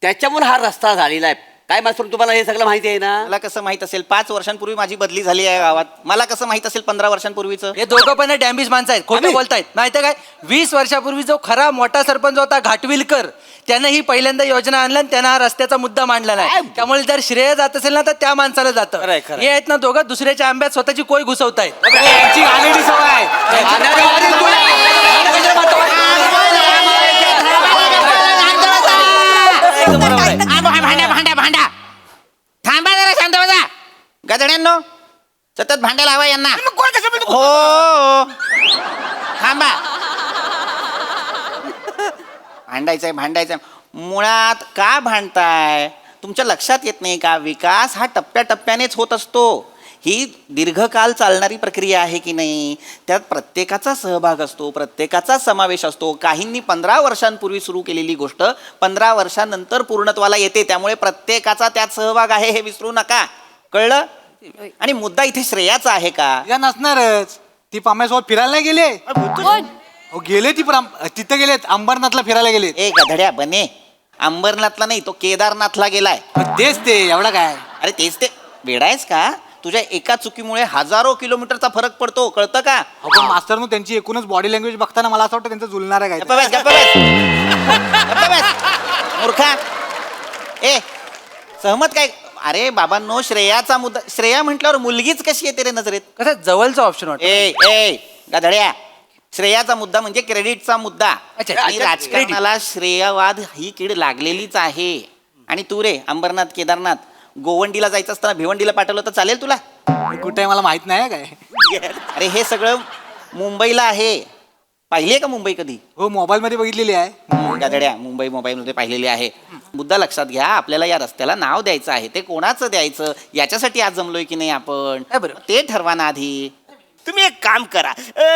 त्याच्यामुळे हा रस्ता झालेला आहे. काय मास्तर, तुम्हाला हे सगळं माहिती आहे ना? मला कसं माहित असेल? 5 वर्षांपूर्वी माझी बदली झाली आहे गावात. मला कसं माहित असेल 15 वर्षांपूर्वीचं? हे दोघं पण डॅम्बिस माणसं आहेत, खोटं बोलतायत. माहिती काय, 20 वर्षापूर्वी जो खरा मोठा सरपंच होता घाटविलकर, त्यानं ही पहिल्यांदा योजना आणल्या आणि त्यानं हा रस्त्याचा मुद्दा मांडला नाही. त्यामुळे जर श्रेय जात असेल ना तर त्या माणसाला जातं. खरंय, खरंय. हे आहेत ना दोघं दुसऱ्याच्या आंब्यात स्वतःची कोय घुसवतायत. यांची घाणेरडी सवय आहे. भांडा थांबा जरा, शांत बसा. गधड्यांनो, सतत भांड्याला हवा यांना. हो, थांबा. भांडायचंय. मुळात का भांडताय? तुमच्या लक्षात येत नाही का? विकास हा टप्प्याटप्प्यानेच होत असतो. ही दीर्घकाल चालणारी प्रक्रिया आहे की नाही? त्यात प्रत्येकाचा सहभाग असतो, प्रत्येकाचा समावेश असतो. काहींनी 15 वर्षांपूर्वी सुरू केलेली गोष्ट 15 वर्षांनंतर पूर्णत्वाला येते. त्यामुळे प्रत्येकाचा त्यात सहभाग आहे हे विसरू नका. कळलं? आणि मुद्दा इथे श्रेयाचा आहे का? या नसणारच. ती पाम्यासोबत फिरायला नाही गेले? हो गेले ती तिथे गेलेत, अंबरनाथला फिरायला गेलेत. ए गधड्या बने, अंबरनाथला नाही, तो केदारनाथला गेलाय. तेच ते, एवढा काय? अरे तेच ते. वेडायस का? तुझ्या एका चुकीमुळे हजारो किलोमीटरचा फरक पडतो, कळतं का? पण मास्तर त्यांची एकूणच बॉडी लँग्वेज बघताना मला असं वाटतं त्यांचं जुलणार आहे गप्पा काय. बस, गप्पा बस. गप्पा बस, मूर्खा. ए सहमत काय? अरे बाबांनो, श्रेयाचा मुद्दा. श्रेया म्हटल्यावर मुलगीच कशी येते रे नजरेत? कसं जवळचा ऑप्शन वाटतं. ए गधड्या, श्रेयाचा मुद्दा म्हणजे क्रेडिटचा मुद्दा. आणि राजकारणाला श्रेयवाद ही कीड लागलेलीच आहे. आणि तू रे अंबरनाथ, केदारनाथ, गोवंडीला जायचं असताना भिवंडीला पाठवलं तर चालेल तुला? कुठे मला माहित नाही काय. अरे हे सगळं मुंबईला आहे. पाहिली आहे का मुंबई कधी? हो, मोबाईल मध्ये बघितलेली आहे. गादड्या, मुंबई मोबाईलमध्ये पाहिलेली आहे. मुद्दा लक्षात घ्या. आपल्याला या रस्त्याला नाव द्यायचं आहे. ते कोणाचं द्यायचं याच्यासाठी आज जमलोय की नाही आपण? ते ठरवा ना आधी. तुम्ही एक काम करा,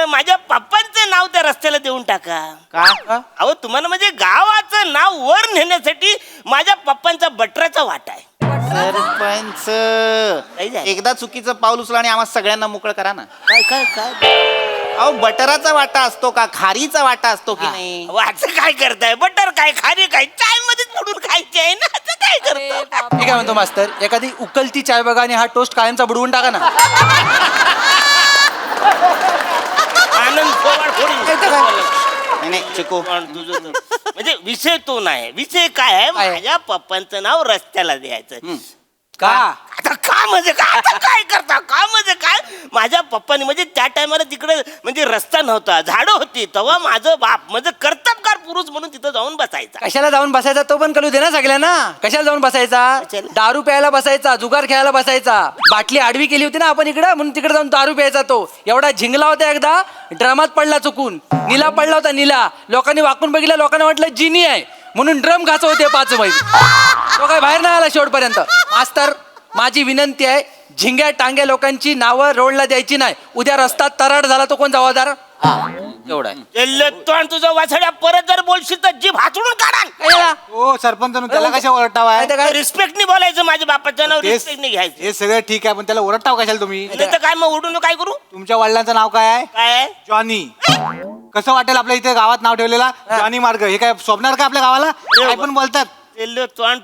माझ्या पप्पांचं नाव त्या रस्त्याला देऊन टाका. का? अहो तुम्हाला म्हणजे गावाचं नाव वर नेण्यासाठी माझ्या पप्पांचा बटराचा वाटा आहे. सरपंच, एकदा चुकीचं पाऊल उचला आणि आम्हाला सगळ्यांना मोकळं करा ना. काय अहो बटराचा वाटा असतो का खारीचा वाटा असतो की नाही? असं काय करताय? बटर काय, खारी काय, चाय मध्ये फोडून खायची आहे ना, असं काय करतो? मी काय म्हणतो मास्तर, एखादी उकलती चाय बघा आणि हा टोस्ट कायमचा बुडवून टाका ना. आनंद नाही चिको, म्हणजे विषय तो नाही. विषय काय आहे? माझ्या पप्पांचं नाव रस्त्याला द्यायचं. का? आता का म्हणजे काय? आता काय करता? का म्हणजे काय? माझ्या पप्पानी म्हणजे त्या टायमाला तिकडे म्हणजे रस्ता नव्हता, झाडं होती, तेव्हा माझं बाप म्हणजे कर्तबगार पुरुष म्हणून तिथं जाऊन बसायचा. कशाला जाऊन बसायचा तो पण कळू दे ना सगळ्यांना. कशाला जाऊन बसायचा? दारू प्यायला बसायचा, जुगार खेळायला बसायचा. बाटली आडवी केली होती ना आपण इकडं, म्हणून तिकडे जाऊन दारू प्यायचा. तो एवढा झिंगला होता, एकदा ड्रमात पडला चुकून. नीला पडला होता, नीला. लोकांनी वाकून बघितलं, लोकांना वाटलं जिनी आहे म्हणून ड्रम घासत होते 5 महिने. तो काय बाहेर नाही आला शेवटपर्यंत. मास्तर, माझी विनंती आहे, झिंग्या टांग्या लोकांची नावं रोडला द्यायची नाही. उद्या रस्ता तराड झाला तो कोण जबाबदार? एवढा आहे. तुझं वासड्या परत जर बोलशील तर जीभ हातून काढा. हो सरपंच, त्याला कशा ओरटावा? रिस्पेक्टनी बोलायचं. माझ्या बापाचं नाव रिस्पेक्टनी घ्यायचं. हे सगळं ठीक आहे, पण त्याला ओरटाव कशाला तुम्ही? नाही तर काय मग उडून काय करू? तुमच्या वडिलांचं नाव काय आहे? काय? जॉनी. कसं वाटेल आपल्या इथे गावात नाव ठेवलेला जॉनी मार्ग? हे काय स्वप्नार का आपल्या गावाला? काय पण बोलतात.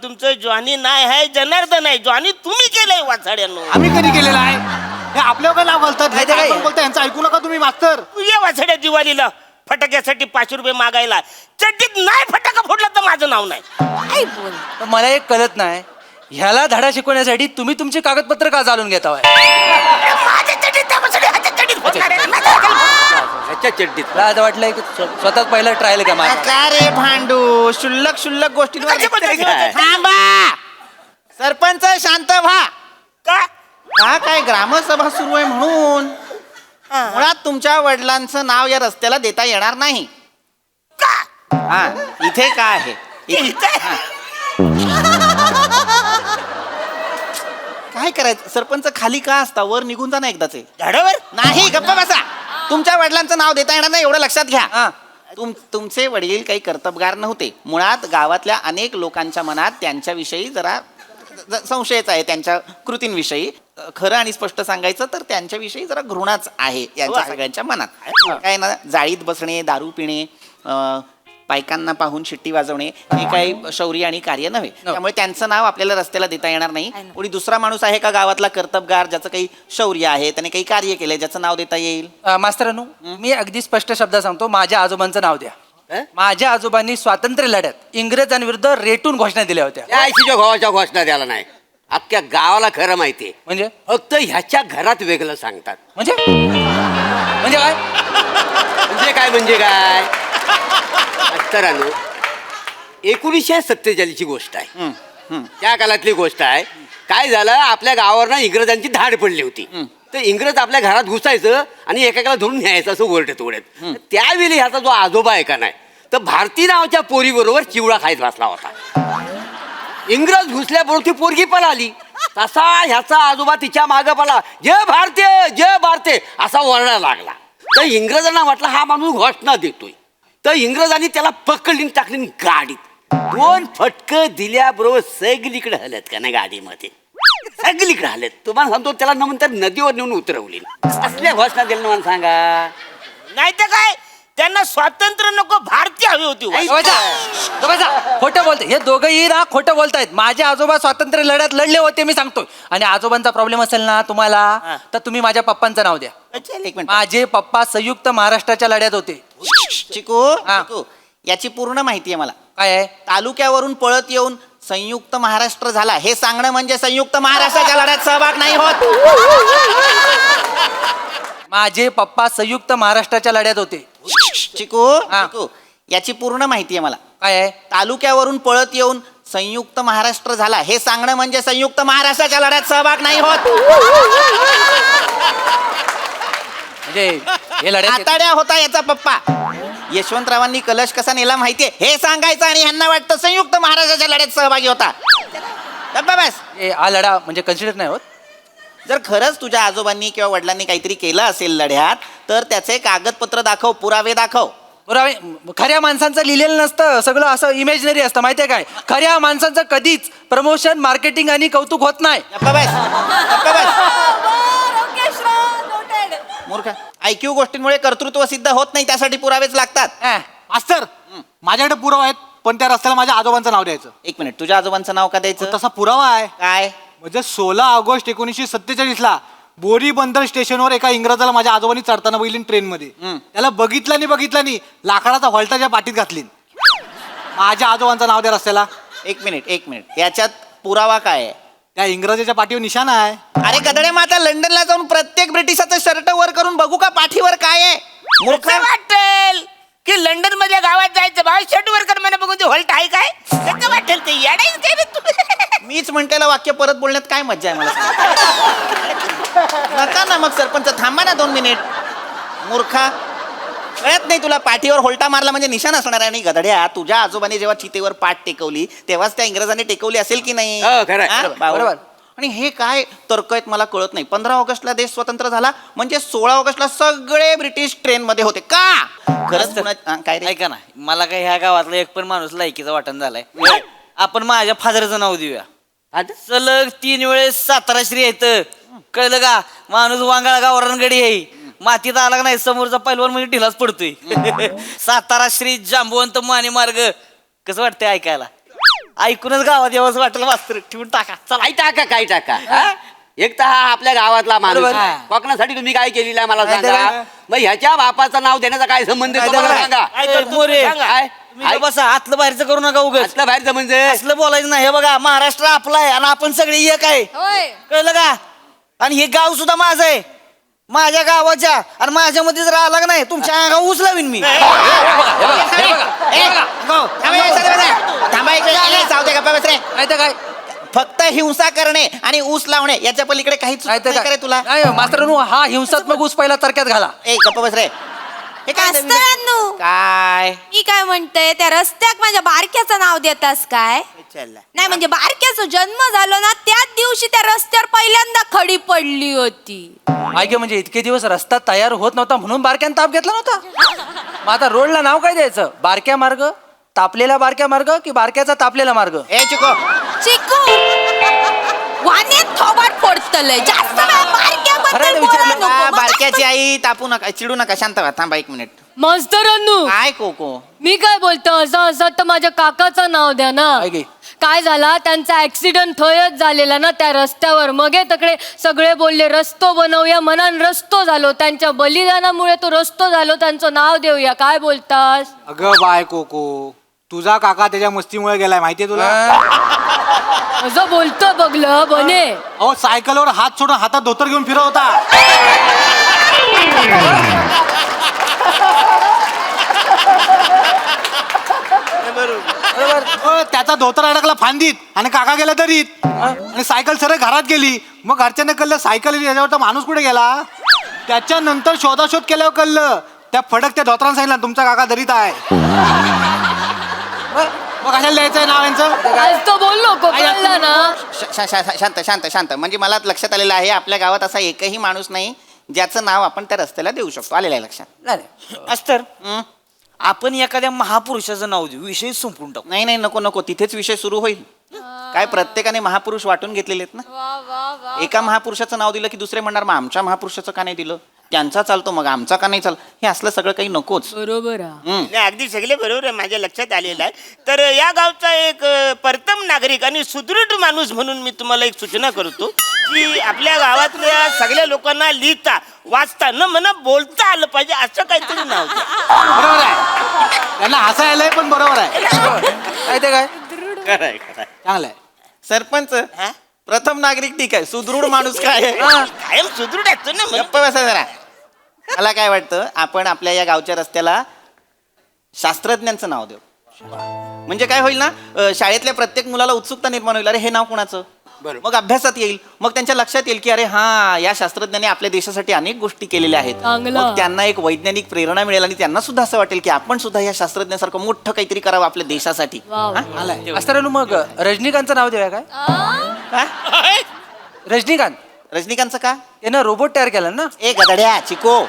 तुमचं जॉनी नाही आहे, जनार्दन आहे. जॉनी तुम्ही केलंय वाचाड्यांनो. आम्ही कधी केलेलं आहे? हे आपल्या काय नाव घालतात, हे काय पण बोलतात. यांचं ऐकू नका तुम्ही मास्तर. तू ये वाचाड्या दिवाळीला फटाक्यासाठी 5 रुपये मागायला. चड्डीत नाही फटाका फोडला तर माझं नाव नाही. मला एक कळत नाही, ह्याला धडा शिकवण्यासाठी तुम्ही तुमची कागदपत्र का चालून घेता? माझ्या चड्डीत त्या वासड्या ह्याच्या चड्डीत फोडणार आहे ना. आजच्या चड्डीत मला असं वाटलंय की स्वतःच पहिला ट्रायल का माझा का रे भांडू शुल्लक गोष्टींवर काय? थांबा सरपंच शांत व्हा का काय ग्रामसभा सुरू आहे म्हणून मुळात तुमच्या वडिलांचं नाव या रस्त्याला देता येणार नाही हा इथे काय आहे हा. काय करायचं सरपंच खाली का असता वर निघून जा ना एकदाच झाडावर नाही गप्पा बसा तुमच्या वडिलांचं नाव देता येणार नाही एवढं लक्षात घ्या तुमचे वडील काही कर्तबगार नव्हते मुळात गावातल्या अनेक लोकांच्या मनात त्यांच्याविषयी जरा संशयच आहे त्यांच्या कृतींविषयी खरं आणि स्पष्ट सांगायचं तर त्यांच्याविषयी जरा घृणाच आहे यांच्या सगळ्यांच्या मनात काय ना जाळीत बसणे दारू पिणे बायकांना पाहून शिट्टी वाजवणे हे काही शौर्य आणि कार्य नव्हे त्यामुळे त्यांचं नाव आपल्याला रस्त्याला देता येणार नाही कोणी दुसरा माणूस आहे का गावातला कर्तबगार ज्याचं काही शौर्य आहे त्याने काही कार्य केलंय ज्याचं नाव देता येईल मास्तरानू मी अगदी स्पष्ट शब्दात सांगतो माझ्या आजोबांचं नाव द्या माझ्या आजोबांनी स्वातंत्र्य लढ्यात इंग्रजांविरुद्ध रेटून घोषणा दिल्या होत्या त्या आईशीच्या भावाच्या घोषणा द्यायला नाही अख्ख्या गावाला खरं माहितीये म्हणजे फक्त ह्याच्या घरात वेगळं सांगतात म्हणजे म्हणजे काय म्हणजे काय मास्तरांनो 1947ची गोष्ट आहे त्या काळातली गोष्ट आहे काय झालं आपल्या गावावर ना इंग्रजांची धाड पडली होती तर इंग्रज आपल्या घरात घुसायचं आणि एकेकाला धरून न्यायचं असं ओरडत तोडत त्यावेळी ह्याचा जो आजोबा आहे का नाही तर भारती नावाच्या पोरीबरोबर चिवडा खायत बसला होता इंग्रज घुसल्याबरोबर ती पोरगी पळाली तसा ह्याचा आजोबा तिच्या मागं पळा जय भारते असा ओरडा लागला तर इंग्रजांना वाटलं हा माणूस घोषणा देतोय तर इंग्रजांनी त्याला पकडली टाकली गाडीत 2 फटकं दिल्याबरोबर सगळीकडे हलत का नाही गाडीमध्ये सगळीकडे हलत तुम्हाला सांगतो त्याला नंतर नदीवर नेऊन उतरवली असल्या घोषणा दिल्या मला सांगा नाही तर काय त्यांना स्वातंत्र्य नको भारतीय हवी होती खोटं बोलते हे दोघंही ना खोटं बोलतायत माझे आजोबा स्वातंत्र्य लढ्यात लढले होते मी सांगतोय आणि आजोबांचा प्रॉब्लेम असेल ना तुम्हाला तर तुम्ही माझ्या पप्पांचं नाव द्या एक मिनिट माझे पप्पा संयुक्त महाराष्ट्राच्या लढ्यात होते चिकू याची पूर्ण माहिती आहे मला काय आहे तालुक्यावरून पळत येऊन संयुक्त महाराष्ट्र झाला हे सांगणं म्हणजे संयुक्त महाराष्ट्राच्या लढ्यात सहभाग नाही होत माझे पप्पा संयुक्त महाराष्ट्राच्या लढ्यात होते चिकू याची पूर्ण माहिती आहे मला काय आहे तालुक्यावरून पळत येऊन संयुक्त महाराष्ट्र झाला हे सांगणं म्हणजे संयुक्त महाराष्ट्राच्या लढ्यात सहभाग नाही होत म्हणजे हे लढ्यात आताड्या होता याचा पप्पा यशवंतरावांनी कलश कसा नेला माहितीये हे सांगायचं आणि ह्यांना वाटतं संयुक्त महाराष्ट्राच्या लढ्यात सहभागी होता बस हा लढा म्हणजे कन्सिडर नाही होत जर खरंच तुझ्या आजोबांनी किंवा वडिलांनी काहीतरी केलं असेल लढ्यात तर त्याचे कागदपत्र दाखव पुरावे दाखव पुरावे खऱ्या माणसांचं लिहिलेलं नसतं सगळं असं इमॅजिनरी असतं माहितीये काय खऱ्या माणसांचं कधीच प्रमोशन मार्केटिंग आणि कौतुक होत नाही मूर्ख IQ गोष्टींमुळे कर्तृत्व सिद्ध होत नाही त्यासाठी पुरावेच लागतात मास्तर माझ्याकडे पुरावा आहेत पण त्या रस्त्याला माझ्या आजोबांचं नाव द्यायचं एक मिनिट तुझ्या आजोबांचं नाव का द्यायचं तसा पुरावा आहे काय म्हणजे 16 ऑगस्ट 1947 बोरी बंदर स्टेशनवर एका इंग्रजाला माझ्या आजोबांनी चढताना बघितली ट्रेनमध्ये त्याला बघितलं नाही लाकडाचा व्हॉल्टाच्या पाठीत घातली माझ्या आजोबांचं नाव द्या रस्त्याला एक मिनिट याच्यात पुरावा काय आहे त्या इंग्रजाच्या पाठीवर निशाणा आहे अरे गदडे माता लंडनला जाऊन प्रत्येक ब्रिटिशाचं शर्ट वर करून बघू का पाठीवर काय आहे मूर्ख वाटेल की लंडन मधल्या गावात जायचं भाई शर्ट वर कर मला बघून ते हॉल्ट आहे काय कसं वाटेल ते येडायच काय रे तू मीच म्हणतेला वाक्य परत बोलण्यात काय मज्जा आहे मला नका ना मग सरपंच थांबा ना 2 मिनिट मूर्खा कळत नाही तुला पाठीवर होलटा मारला म्हणजे निशाण असणार आहे आणि गधड्या तुझ्या आजोबाने जेव्हा चितेवर पाठ टेकवली तेव्हाच त्या इंग्रजांनी टेकवली असेल की नाही बरोबर आणि हे काय तर्क आहेत मला कळत नाही 15 ऑगस्टला देश स्वतंत्र झाला म्हणजे 16 ऑगस्टला सगळे ब्रिटिश ट्रेन मध्ये होते का खरंच काय ऐका ना मला काय ह्या गावातला एक पण माणूस लायकीचा वाटण झालाय आपण माझ्या फादरचं नाव देऊया सलग 3 वेळेस 17 श्री येतं कळलं का माणूस वांगाळा गावरान गडी आहे मातीत आला का नाही समोरचा पैलवान म्हणजे ढिलाच पडतोय 17 श्री जांबवंत माने मार्ग कसं वाटतंय ऐकायला ऐकूनच गावात यावंच वाटलं मास्तर ठेवून टाका चला काय टाका एक तर हा आपल्या गावातला माणूस कोकणासाठी तुम्ही काय केलेलं आहे मला सांगा मग ह्याच्या बापाचं नाव देण्याचा काय संबंध सांगा बसा आतलं बाहेरचं करू नका उगाच असलं बाहेरचं म्हणजे असलं बोलायचं नाही हे बघा महाराष्ट्र आपला आहे आणि आपण सगळे एक आहे कळलं का आणि हे गाव सुद्धा माझं आहे माझ्या गावाच्या आणि माझ्यामध्ये जर आला का नाही तुमच्या अंगावर ऊस लावीन मी नाही तर काय फक्त हिंसा करणे आणि ऊस लावणे याच्या पलीकडे काहीच नाही तर नाही करे तुला नाही मास्तरांनो, हा हिंसात्मक ऊस पहिला तरक्यात घाला. ए गप्प बस रे. हे काय मास्तरांनो, काय मी काय म्हणते त्या रस्त्याक माझ्या बारक्याचं नाव देतास काय चालला नाही म्हणजे बारक्याचा जन्म झालो ना त्याच दिवशी त्या रस्त्यावर पहिल्यांदा खडी पडली होती. ऐके म्हणजे इतके दिवस रस्ता तयार होत नव्हता म्हणून बारक्यानं ताप घेतला नव्हता. मग आता रोडला नाव काय द्यायचं? बारक्या मार्ग, तापलेला बारक्या मार्ग की बारक्याचा तापलेला मार्ग? ए चिको चिकू वाण्यात थोबाड फोडतलंय जास्त वेळ बारक्याबद्दल बोला नको. हा, बारक्याची आई तापू नका, चिडू नका, शांत व्हा. थांबा 1 मिनिट. मास्तरांनो काय कोको? मी काय बोलतो असं असं तर माझ्या काकाचं नाव द्या ना. ऐके काय झाला त्यांचा ऍक्सिडेंट थयच झालेला ना त्या रस्त्यावर. मग तकडे सगळे बोलले रस्तो बनवूया मनान रस्तो झालो. त्यांच्या बलिदानामुळे तो रस्तो झालो. त्यांचं नाव देऊया. काय बोलतास? अगं बाय कोको, तुझा काका त्याच्या मस्तीमुळे गेलाय माहितीये तुला. असं बोलतो बघलं बने. अहो सायकलवर हात सोडून हातात धोतर घेऊन फिरत होता. त्याचा धोतर अडकला फांदीत आणि काका गेला दरीत आणि सायकल सरळ घरात गेली. मग घरच्यांना कळलं सायकल याच्यावर माणूस कुठे गेला. त्याच्यानंतर शोधाशोध केल्यावर कळलं त्या फडक त्या धोतरानं सांगितलं तुमचा काका दरीत आहे. मग कशाला द्यायचंय नाव यांचं? आज तो बोल नको कळलं ना. शांत शांत शांत. म्हणजे मला लक्षात आलेलं आहे आपल्या गावात असा एकही माणूस नाही ज्याचं नाव आपण त्या रस्त्याला देऊ शकतो. आलेलं आहे लक्षात. नाही अस्तर आपण एखाद्या महापुरुषाचं नाव देऊ, विषय संपून टाकू. नाही नाही नको नको, तिथेच विषय सुरू होईल. काय प्रत्येकाने महापुरुष वाटून घेतलेले आहेत ना. एका महापुरुषाचं नाव दिलं की दुसरे म्हणणार मग आमच्या महापुरुषाचं का नाही दिलं, त्यांचा चालतो मग आमचा का नाही चाल. हे असलं सगळं काही नकोच. बरोबर नाही, अगदी सगळे बरोबर आहे, माझ्या लक्षात आलेलं आहे. तर या गावचा एक परतम नागरिक आणि सुदृढ माणूस म्हणून मी तुम्हाला एक सूचना करतो की आपल्या गावातल्या सगळ्या लोकांना लिहिता वाचता न म्हणा बोलता आलं पाहिजे असं काहीतरी नाव द्या. बरोबर आहे, त्यांना हसायला आलंय पण बरोबर आहे. काय ते काय खरंय खरंय. चांगलं आहे. सरपंच प्रथम नागरिक ठीक आहे, सुदृढ माणूस काय आहे? कायम सुदृढ असतो ना म्हणून. गप्प बसा जरा. मला काय वाटतं आपण आपल्या या गावच्या रस्त्याला शास्त्रज्ञांचं नाव देऊ. म्हणजे काय होईल ना, शाळेतल्या प्रत्येक मुलाला उत्सुकता निर्माण होईल. अरे हे नाव कोणाचं? मग अभ्यासात येईल. मग त्यांच्या लक्षात येईल की अरे हा या शास्त्रज्ञांनी आपल्या देशासाठी अनेक गोष्टी केलेल्या आहेत. चांगलं. मग त्यांना एक वैज्ञानिक प्रेरणा मिळेल आणि त्यांना सुद्धा असं वाटेल की आपण सुद्धा या शास्त्रज्ञांसारखं मोठं काहीतरी करावं आपल्या देशासाठी. मास्तरांनो, मग रजनीकांतचं नाव देऊया काय? काय? रजनीकांत रजनीकांतचं का? त्यानं रोबोट तयार केला ना. ए गधड्या चिको,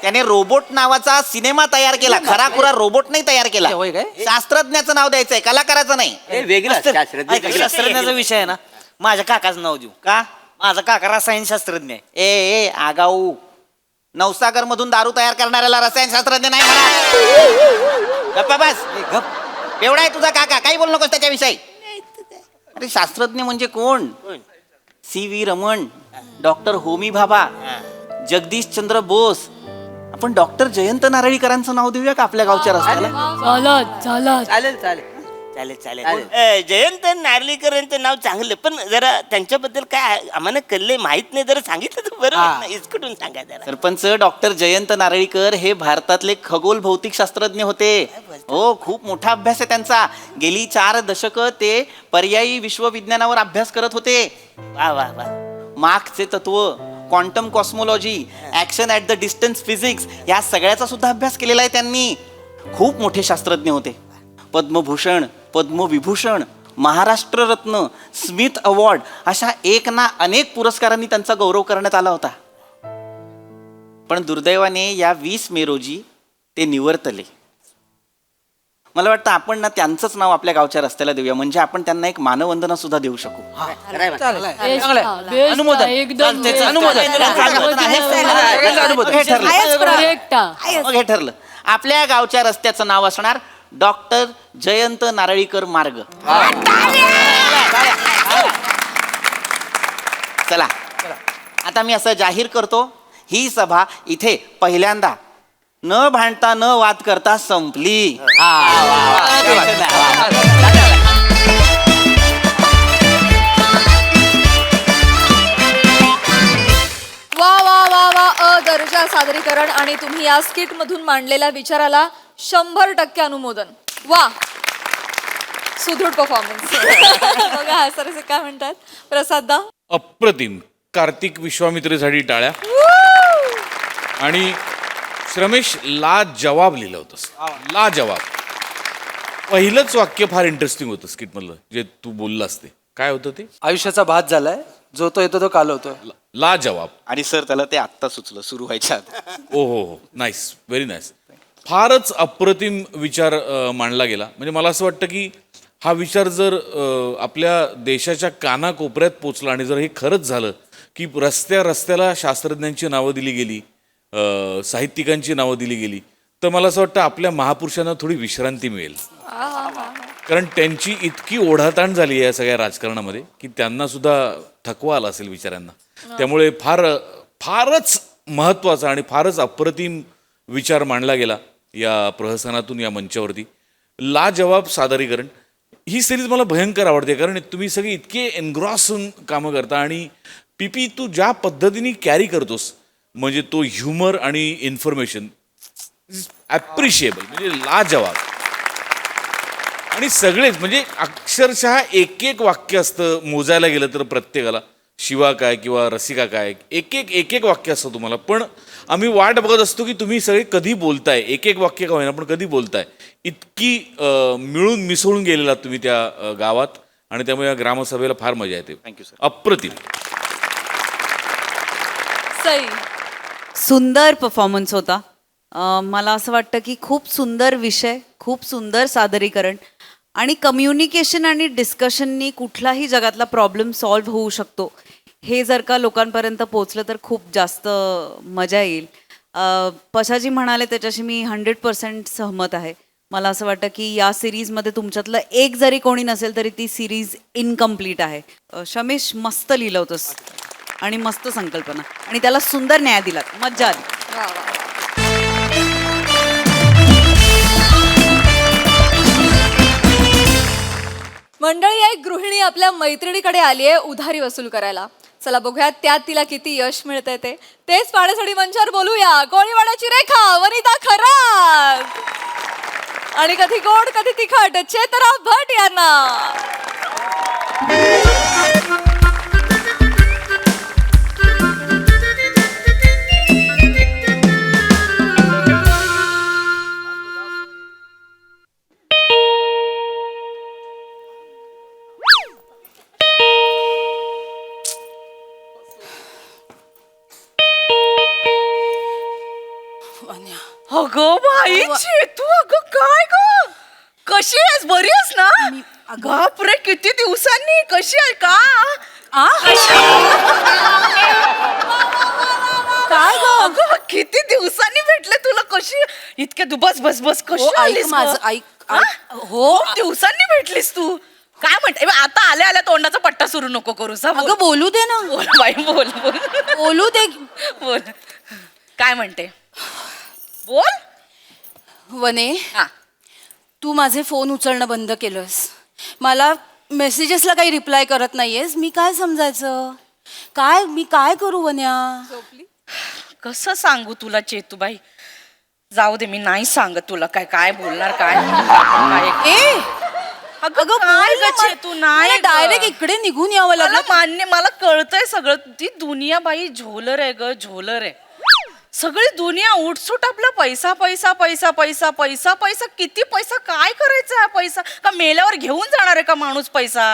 त्याने रोबोट नावाचा सिनेमा तयार केला. खराखुरा रोबोट नाही तयार केला. होय काय? शास्त्रज्ञाचं नाव द्यायचंय, कलाकाराचं नाही. हे वेगळं शास्त्रज्ञ ऐका, शास्त्रज्ञाचा विषय आहे ना, माझ्या काकाचं नाव देऊ. का? माझा काका रसायनशास्त्रज्ञ आहे. ए आगाऊ, नवसागर मधून दारू तयार करणाऱ्याला रसायनशास्त्रज्ञ नाही म्हणा. गप्पा बस. एवढा आहे तुझा काका, काही बोलू नकोस त्याच्याविषयी. अरे शास्त्रज्ञ म्हणजे कोण? C.V. रमण, डॉक्टर होमी भाभा, जगदीश चंद्र बोस. आपण डॉक्टर जयंत नारळीकरांचं नाव देऊया का आपल्या गावच्या रस्त्याला? चालत चालत चालेल चालेल चालेल चालेल. जयंत नार्लीकर यांचं नाव चांगलं, पण जरा त्यांच्याबद्दल काय आम्हाला कळले माहित नाही, जरा सांगितलं तर बरं होईल ना. इसकडून सांगा जरा. सरपंच डॉक्टर जयंत नारळीकर हे भारतातले खगोल भौतिक शास्त्रज्ञ होते. हो, खूप मोठा अभ्यास आहे त्यांचा. गेली 4 दशकं ते पर्यायी विश्वविज्ञानावर अभ्यास करत होते. वा वा वा. मार्क्सचे तत्व, quantum cosmology, action at the distance physics या सगळ्याचा सुद्धा अभ्यास केलेला आहे त्यांनी. खूप मोठे शास्त्रज्ञ होते. पद्मभूषण, पद्मविभूषण, महाराष्ट्र रत्न, स्मिथ अवॉर्ड अशा एक ना अनेक पुरस्कारांनी त्यांचा गौरव करण्यात आला होता. पण दुर्दैवाने या 20 मे रोजी ते निवर्तले. मला वाटतं आपण ना त्यांचंच नाव आपल्या गावच्या रस्त्याला देऊया, म्हणजे आपण त्यांना एक मानवंदना सुद्धा देऊ शकू. अनुमोदन. एकदम मग हे ठरलं. आपल्या गावच्या रस्त्याचं नाव असणार डॉक्टर जयंत नारळीकर मार्ग. चला आता मी असं जाहीर करतो, ही सभा इथे पहिल्यांदा न भांडता न वाद करता संपली. वा वा वा वा सादरीकरण आणि तुम्ही या स्किट मधून मांडलेल्या विचाराला 100% अनुमोदन. वा, सुदृढ परफॉर्मन्स. बघा हा सर काय म्हणतात प्रसाददा. अप्रतिम. कार्तिक विश्वामित्रेसाठी टाळ्या. आणि श्रमेश ला जवाब लिहिलं होतंस. ला जवाब. पहिलंच वाक्य फार इंटरेस्टिंग होतं स्किट मधलं जे तू बोललास ते. काय होतं ते? आयुष्याचा भात झालाय, जो तो येतो तो कालवतो. ला जवाब. आणि सर त्याला ते आत्ता सुचलं सुरू व्हायच्या आधी. ओ हो, नाईस, व्हेरी नाईस. फारच अप्रतिम विचार मांडला गेला. म्हणजे मला असं वाटतं की हा विचार जर आपल्या देशाच्या कानाकोपऱ्यात पोचला आणि जर हे खरंच झालं की रस्त्याला शास्त्रज्ञांची नावं दिली गेली, साहित्यिकांची नावं दिली गेली, तर मला असं वाटतं आपल्या महापुरुषांना थोडी विश्रांती मिळेल. कारण त्यांची इतकी ओढाताण झाली आहे या सगळ्या राजकारणामध्ये की त्यांना सुद्धा थकवा आला असेल विचारांना. त्यामुळे फारच महत्त्वाचा आणि फारच अप्रतिम विचार मांडला गेला या प्रहसनातून, या मंचावरती. ला जवाब सादरीकरण. ही सिरीज मला भयंकर आवडते कारण तुम्ही सगळे इतके एनग्रॉस होऊन कामं करता आणि पीपी तू ज्या पद्धतीने कॅरी करतोस म्हणजे तो ह्युमर आणि इन्फॉर्मेशन ॲप्रिशिएबल, म्हणजे ला जवाब. आणि सगळेच म्हणजे अक्षरशः एक वाक्य असतं मोजायला गेलं तर प्रत्येकाला. शिवा काय किंवा रसिका काय, एक वाक्य असतं तुम्हाला. पण आम्ही वाट बघत असतो की तुम्ही सगळे कधी बोलताय, एक वाक्य का होईना पण कधी बोलताय. इतकी मिळून मिसळून गेलेला तुम्ही त्या गावात आणि त्यामुळे या ग्रामसभेला फार मजा येते. Thank you sir. अप्रतिम. सई. सुंदर परफॉर्मन्स होता. मला असं वाटतं की खूप सुंदर विषय, खूप सुंदर सादरीकरण आणि कम्युनिकेशन आणि डिस्कशननी कुठलाही जगातला प्रॉब्लेम सॉल्व्ह होऊ शकतो हे जर का लोकांपर्यंत पोचलं तर खूप जास्त मजा येईल. पशाजी म्हणाले त्याच्याशी मी 100% सहमत आहे. मला असं वाटतं की या सिरीजमध्ये तुमच्यातलं एक जरी कोणी नसेल तरी ती सिरीज इनकम्प्लीट आहे. शमेश मस्त लिहिलं होतंस आणि मस्त संकल्पना आणि त्याला सुंदर न्याय दिलात. मज्जा आली. मंडळी, एक गृहिणी आपल्या मैत्रिणीकडे आली आहे उधारी वसूल करायला. चला बघूयात त्यात तिला किती यश मिळतंय ते. तेच पाहण्यासाठी मंचावर बोलूया कोळीवाड्याची रेखा वनिता खरात आणि कधी गोड कधी तिखट चेतरा भट यांना. अगं बाई तू, अगं काय ग, कशी आहेस? बरी आहेस ना? बापरे, किती दिवसांनी. कशी आहे का? काय ग? अगं किती दिवसांनी भेटले तुला. कशी इतक्या बस बस बस कशी आलीस? माझं ऐक. हो, खूप दिवसांनी भेटलीस तू. काय म्हणते आता आल्या आल्या तोंडाचा पट्टा सुरू नको करू. अगं बोलू दे ना. बोल बाई, बोल बोल बोलू दे. बोल. काय म्हणते बोल. वने, तू माझे फोन उचलणं बंद केलंस. मला मेसेजेसला काही रिप्लाय करत नाहीयेस. मी काय समजायचं? मी काय करू वन्या? कसं सांगू तुला चेतूबाई? जाऊ दे, मी नाही सांगत तुला काय बोलणार काय. अगं काय ग चेतू, नाही डायरेक्ट इकडे निघून यावं मला लागलं. मान्य, मला कळतंय सगळं. ती दुनिया बाई झोलर आहे ग, झोलर आहे. सगळी दुनिया उठसूट आपला पैसा पैसा पैसा पैसा पैसा पैसा. किती पैसा? काय करायचा हा पैसा? का मेल्यावर घेऊन जाणार आहे का माणूस पैसा?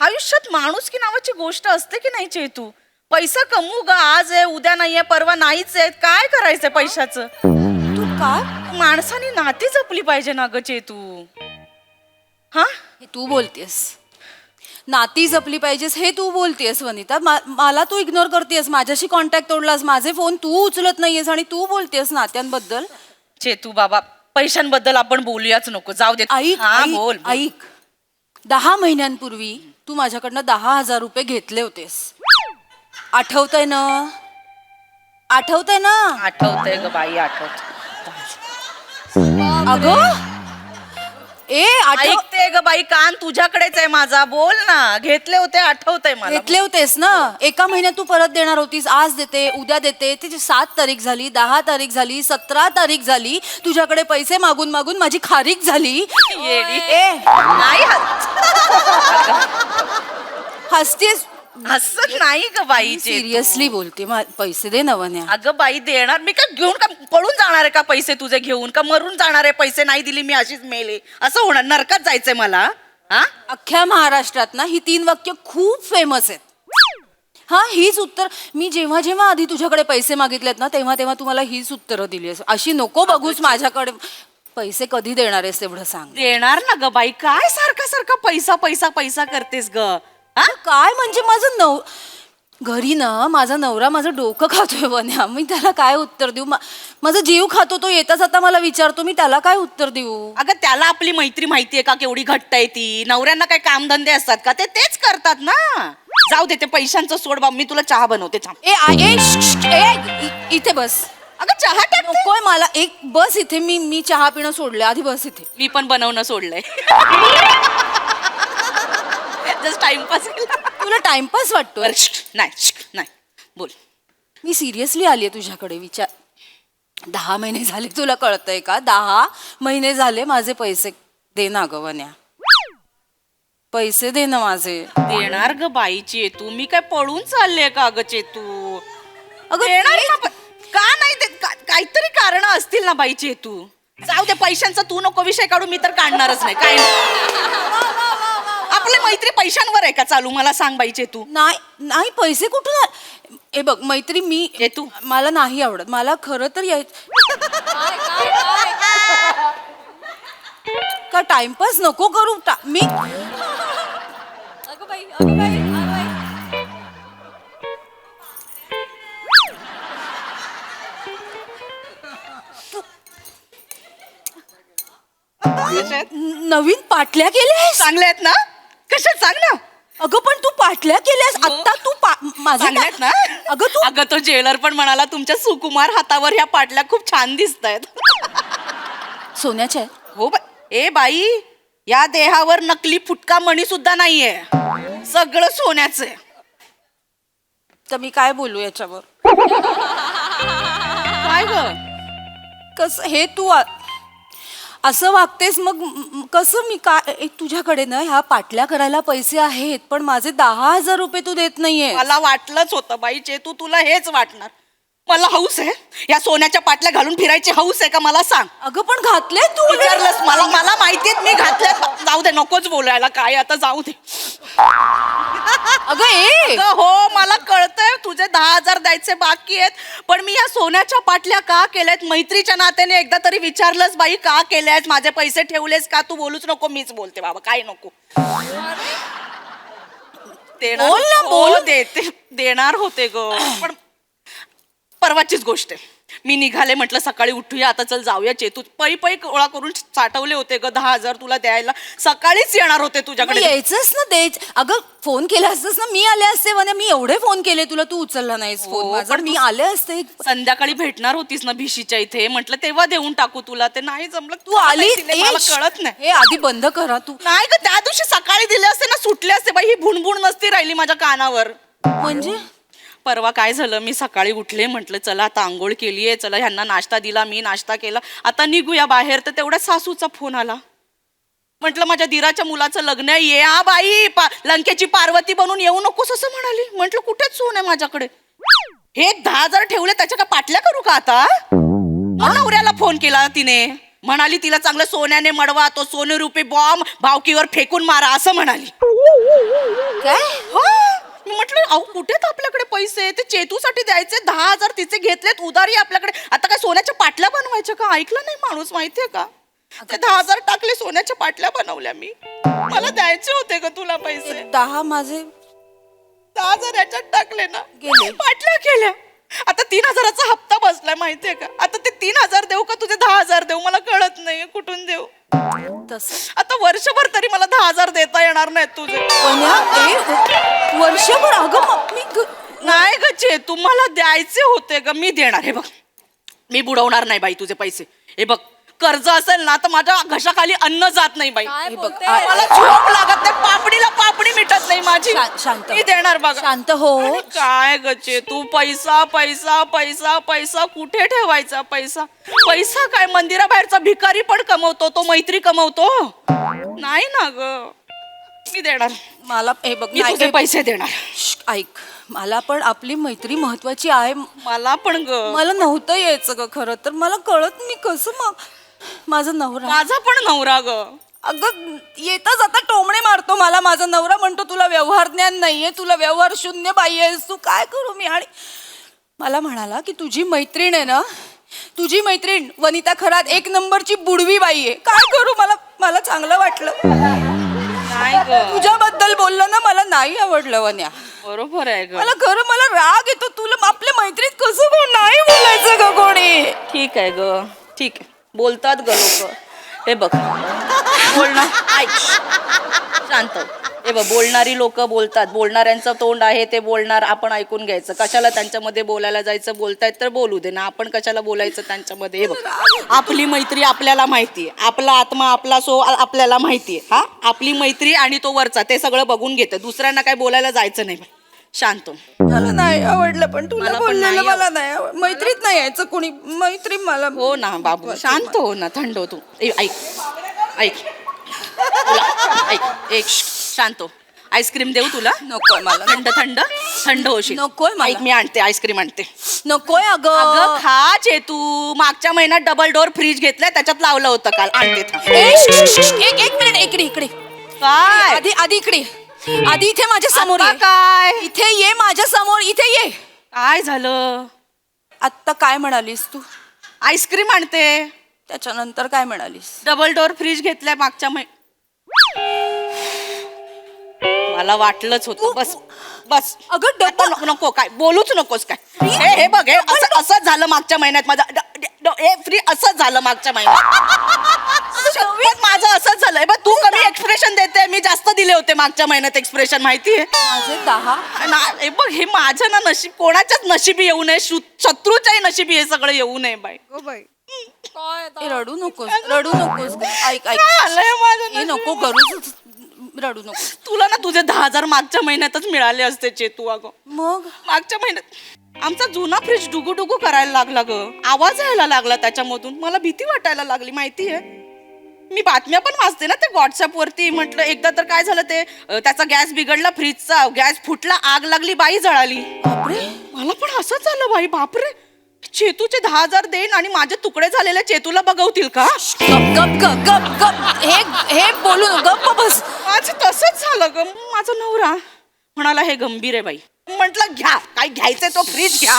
आयुष्यात माणूस की नावाची गोष्ट असते की नाही चेतू? पैसा कमवू ग, आज आहे उद्या नाहीये परवा नाहीच आहे. काय करायचंय पैशाचं? तू काय? माणसाने नाती जपली पाहिजे ना ग चेतू. हे तू बोलतेस. नाती जपली पाहिजेस हे तू बोलतेस वनिता. मला तू इग्नोर करतेस, माझ्याशी कॉन्टॅक्ट तोडलास, माझे फोन तू उचलत नाहीयेस आणि तू बोलतेस नात्यांबद्दल. चेतू बाबा, पैशांबद्दल आपण बोलूयाच नको, जाऊ दे. बोल. ऐक, 10 महिन्यांपूर्वी तू माझ्याकडनं 10,000 रुपये घेतले होतेस. आठवतंय ना? आठवतंय ग बाई, आठवत. अगं ऐकते ग बाई, कान तुझ्याकडेच आहे माझा. बोल ना. घेतले होते, आठवतंय मला. घेतले होतेस ना. एका महिन्यात तू परत देणार होतीस. आज देते, उद्या देते. तिची 7 तारीख झाली, 10 तारीख झाली, 17 तारीख झाली. तुझ्याकडे पैसे मागून मागून माझी खारीक झाली. येडी. नाही हसतेस. असं नाही ग बाई. सिरियसली बोलते. पैसे दे नवन्या. अगं बाई देणार मी. का घेऊन का पळून जाणार आहे का पैसे तुझे घेऊन? का मरून जाणार आहे? पैसे नाही दिली मी अशीच मेले असं होणार? नरकात जायचंय मला? हा, अख्ख्या महाराष्ट्रात ना ही 3 वाक्य खूप फेमस आहेत. हा, हीच उत्तर मी जेव्हा जेव्हा आधी तुझ्याकडे पैसे मागितलेत ना तेव्हा तेव्हा तुम्हाला हीच उत्तरं दिली. अशी नको बघूस माझ्याकडे. पैसे कधी देणार आहेस तेवढं सांग. देणार ना ग बाई. काय सारखा सारखा पैसा पैसा पैसा करतेस ग? काय म्हणजे माझं घरी ना माझा नवरा माझं डोकं खातोय वन्या. मी त्याला काय उत्तर देऊ? माझा जीव खातो तो. येता जाता मला विचारतो. मी त्याला काय उत्तर देऊ? अगं त्याला आपली मैत्री माहितीये का केवढी घट्ट आहे ती? नवऱ्यांना काय कामधंदे असतात का? ते तेच करतात ना. जाऊ दे ते पैशांचं सोड बा. मी तुला चहा बनवते. इथे बस. अगं चहा टाक. नकोय मला. एक बस इथे. मी चहा पिणं सोडलंय. आधी बस इथे. मी पण बनवणं सोडलंय. Just timepass. तुला टाइमपास वाटतो? नाही बोल. मी सिरियसली आलीये तुझ्याकडे. विचार. 10 महिने झाले. तुला कळतंय का? 10 महिने झाले. माझे पैसे दे ना ग वन्या. पैसे दे ना माझे. देणार ग बाई चेतू. मी काय पळून चालले का ग चेतू? अगं देणार ना. का नाही देत? काहीतरी कारण असतील ना बाई चेतू. जाऊ दे पैशांचा तू नको विषय काढू. मी तर काढणारच नाही. काय आपली मैत्री पैशांवर आहे का चालू? मला सांग बाई चेतू. नाही पैसे कुठून? हे बघ मैत्री मी चेतू मला नाही आवडत. मला खरं तर का टाइमपास नको करू. मी नवीन पाटल्या केल्यास? चांगल्या आहेत ना? कशात सांग ना. अगं पण तू पाटल्या केल्यास आता. तू माझ्या ना. अगं तो ज्वेलर पण म्हणाला तुमच्या सुकुमार हातावर ह्या पाटल्या खूप छान दिसतायत. सोन्याच्या आहेत? हो ए बाई, या देहावर नकली फुटका मणी सुद्धा नाहीये. सगळं सोन्याचं आहे. तर मी काय बोलू याच्यावर? काय ग? कस हे तू असं वागतेस मग कसं? मी काय तुझ्याकडे ना ह्या पाटल्या करायला पैसे आहेत पण माझे 10,000 रुपये तू देत नाहीये. मला वाटलंच होतं बाई चेतू तुला हेच वाटणार. मला हौस आहे या सोन्याच्या पाटल्या घालून फिरायची हौस आहे का मला सांग. अगं पण घातले तू. विचारलंस मला माहितीये मी घातल्या. जाऊ दे नकोच बोलायला काय आता. जाऊ दे. अगं हो मला कळतंय तुझे 10,000 द्यायचे बाकी आहेत. पण मी या सोन्याच्या पाटल्या का केल्यात? मैत्रीच्या नात्याने एकदा तरी विचारलंस बाई का केल्यास? माझे पैसे ठेवलेस का? तू बोलूच नको. मीच बोलते बाबा. काय नको. बोल देते. देणार होते ग पण परवाचीच गोष्ट आहे. मी निघाले म्हटलं सकाळी उठूया आता. चल जाऊया चेतू. पै गोळा करून साठवले होते ग 10,000 तुला द्यायला. सकाळीच येणार होते तुझ्याकडे. यायचंच ना द्यायच. अगं फोन केला असतस ना. मी आले असते म्हणे. मी एवढे फोन केले तुला तू उचलला नाहीस फोन माझा. मी आले असते. संध्याकाळी भेटणार होतीस ना भिशीच्या इथे. म्हटलं तेव्हा देऊन टाकू तुला. ते नाही जमलं. तू आली मला कळत नाही. हे आधी बंद करा तू. नाही ग त्या दिवशी सकाळी दिले असते ना सुटले असते बाई. ही भुणभुण नसती राहिली माझ्या कानावर. म्हणजे परवा काय झालं मी सकाळी उठले म्हटलं चला आता आंघोळ केलीये. चला ह्यांना नाश्ता दिला. मी नाश्ता केला. आता निघूया बाहेर. तर तेवढ्या सासूचा फोन आला. म्हटलं माझ्या दिराच्या मुलाचं लग्न आहे. ये हा बाई लंकेची पार्वती बनून येऊ नकोस असं म्हणाली. म्हटलं कुठेच सोन आहे माझ्याकडे. हे 10,000 ठेवले त्याच्या का पाटल्या करू का आता? नवऱ्याला फोन केला तिने. म्हणाली तिला चांगलं सोन्याने मडवा. तो सोने रुपये बॉम्ब भावकीवर फेकून मारा असं म्हणाली. काय? मी म्हटलं अहो कुठेत आपल्याकडे पैसे? ते चेतूसाठी द्यायचे 10,000 तिचे घेतलेत उधारी आपल्याकडे. आता काय सोन्याच्या पाटल्या बनवायच्या का? ऐकलं नाही माणूस माहितीये का? ते 10,000 टाकले सोन्याच्या पाटल्या बनवल्या मी. मला द्यायचे होते का तुला पैसे? 10 माझे 10,000 याच्यात टाकले ना. गेले. पाटल्या केल्या. आता 3,000चा हप्ता बसलाय माहितीये का? आता ते 3,000 देऊ का तुझे 10,000 देऊ? मला कळत नाहीये कुठून देऊ. आता वर्षभर तरी मला 10,000 देता येणार नाहीत तुझे. वर्षभर? अगं नाही ग चेतू मला द्यायचे होते ग. मी देणार. हे बघ मी बुडवणार नाही बाई तुझे पैसे. हे बघ कर्ज असेल ना तर माझ्या घशाखाली अन्न जात नाही बाई. काय हे बघ, बोलते? मला झोप लागत नाही, पापडीला पापडी मिटत नाही माझी. शांत मी देणार बघा. शांत हो. आणि काय गचे तू पैसा पैसा पैसा पैसा कुठे ठेवायचा पैसा? पैसा काय मंदिराबाहेरचा भिकारी पण कमवतो, तो मैत्री कमवतो नाही ना ग. मी देणार. मला हे बघ मी तुझे पैसे देणार. ऐक, मला पण आपली मैत्री महत्वाची आहे. मला पण ग. मला नव्हतं यायचं ग खरं तर. मला कळत मी कसं मग माझा नवरा. माझा पण नवरा ग. अगं येता जाता टोमणे मारतो मला माझा नवरा. म्हणतो तुला व्यवहार ज्ञान नाहीये, तुला व्यवहार शून्य बाई आहेस तू. काय करू मी? आणि मला म्हणाला की तुझी मैत्रीण आहे ना, तुझी मैत्रीण वनिता खरात 1 नंबरची बुडवी बाई आहे. काय करू? मला चांगलं वाटलं. नाही ग. तुझ्याबद्दल बोललं ना, मला नाही आवडलं वन्या. बरोबर आहे ग. मला राग येतो. तुला आपल्या मैत्रीत कसं कोण नाही बोलायचं ग कोणी? ठीक आहे ग, ठीक आहे. बोलतात ग लोक. हे बघ बोलणार, ऐक शांत. हे बघ बोलणारी लोक बोलतात, बोलणाऱ्यांचं तोंड आहे ते बोलणार, आपण ऐकून घ्यायचं. कशाला त्यांच्यामध्ये बोलायला जायचं? बोलतायत तर बोलू दे ना, आपण कशाला बोलायचं त्यांच्यामध्ये? हे बघ आपली मैत्री आपल्याला माहितीये, आपला आत्मा आपला सो आपल्याला माहितीये. हा आपली मैत्री आणि तो वरचा ते सगळं बघून घेतं. दुसऱ्यांना काय बोलायला जायचं नाही. शांत. मला नाही आवडलं पण तुला मला पण बोललेलं नाही मला नाही आवडलं. मैत्रीत नाही यायचं कोणी. मैत्री मला हो ना बाबू, शांत हो ना, थंड हो तू. ऐक ऐक ऐक एक शांत हो. आईस्क्रीम देऊ तुला? नकोय मला. थंड थंड थंड होशील. नकोय मला. ऐक मी आणते आईस्क्रीम आणते. नकोय अगं अगं. खा चेतू. मागच्या महिन्यात डबल डोअर फ्रीज घेतलाय, त्याच्यात लावलं होतं काल. आणते थांब. एक मिनिट इकडे काय आधी इकडे. आधी इथे माझ्या समोर आता ये. काय इथे ये माझ्या समोर. इथे ये. काय झालं? आत्ता काय म्हणालीस तू? आईस्क्रीम आणते. त्याच्यानंतर काय म्हणालीस? डबल डोअर फ्रीज घेतलाय मागच्या मला वाटलंच होतं. बस बस. अगं आता नको काय बोलूच नकोस काय. हे बघ, हे असंच झालं मागच्या महिन्यात माझं. हे फ्री असंच झालं मागच्या महिन्यात. शपथ माझं असंच झालंय. बघ तू कमी एक्सप्रेशन देते, मी जास्त दिले होते मागच्या महिन्यात एक्सप्रेशन. माहितीये माझे 10. हे बघ हे माझं ना नशीब कोणाच्याच नशिबी येऊ नये, शत्रूच्याही नशिबी हे सगळं येऊ नये बाई. रडू नकोस. ऐक हे नको करू. रडू नको. तुला ना तुझे 10,000 मागच्या महिन्यातच मिळाले असते चेतू. अगं मग मागच्या महिन्यात आमचा जुना फ्रीज डुगू डुगू करायला लागला ग. आवाज यायला लागला त्याच्यामधून. मला भीती वाटायला लागली. माहितीये मी बातम्या पण वाचते ना ते व्हॉट्सअप वरती. म्हटलं एकदा तर काय झालं ते त्याचा गॅस बिघडला, फ्रीजचा गॅस फुटला, आग लागली, बाई जळाली. बापरे. मला पण असंच झालं बाई. बापरे चेतूचे 10,000 देईन आणि माझे तुकडे झालेले चेतूला बघवतील का? गप हे बोलू गप्प बस. माझं तसंच झालं ग. माझा नवरा म्हणाला हे गंभीर आहे बाई. म्हटलं घ्या काय घ्यायचंय तो फ्रीज घ्या,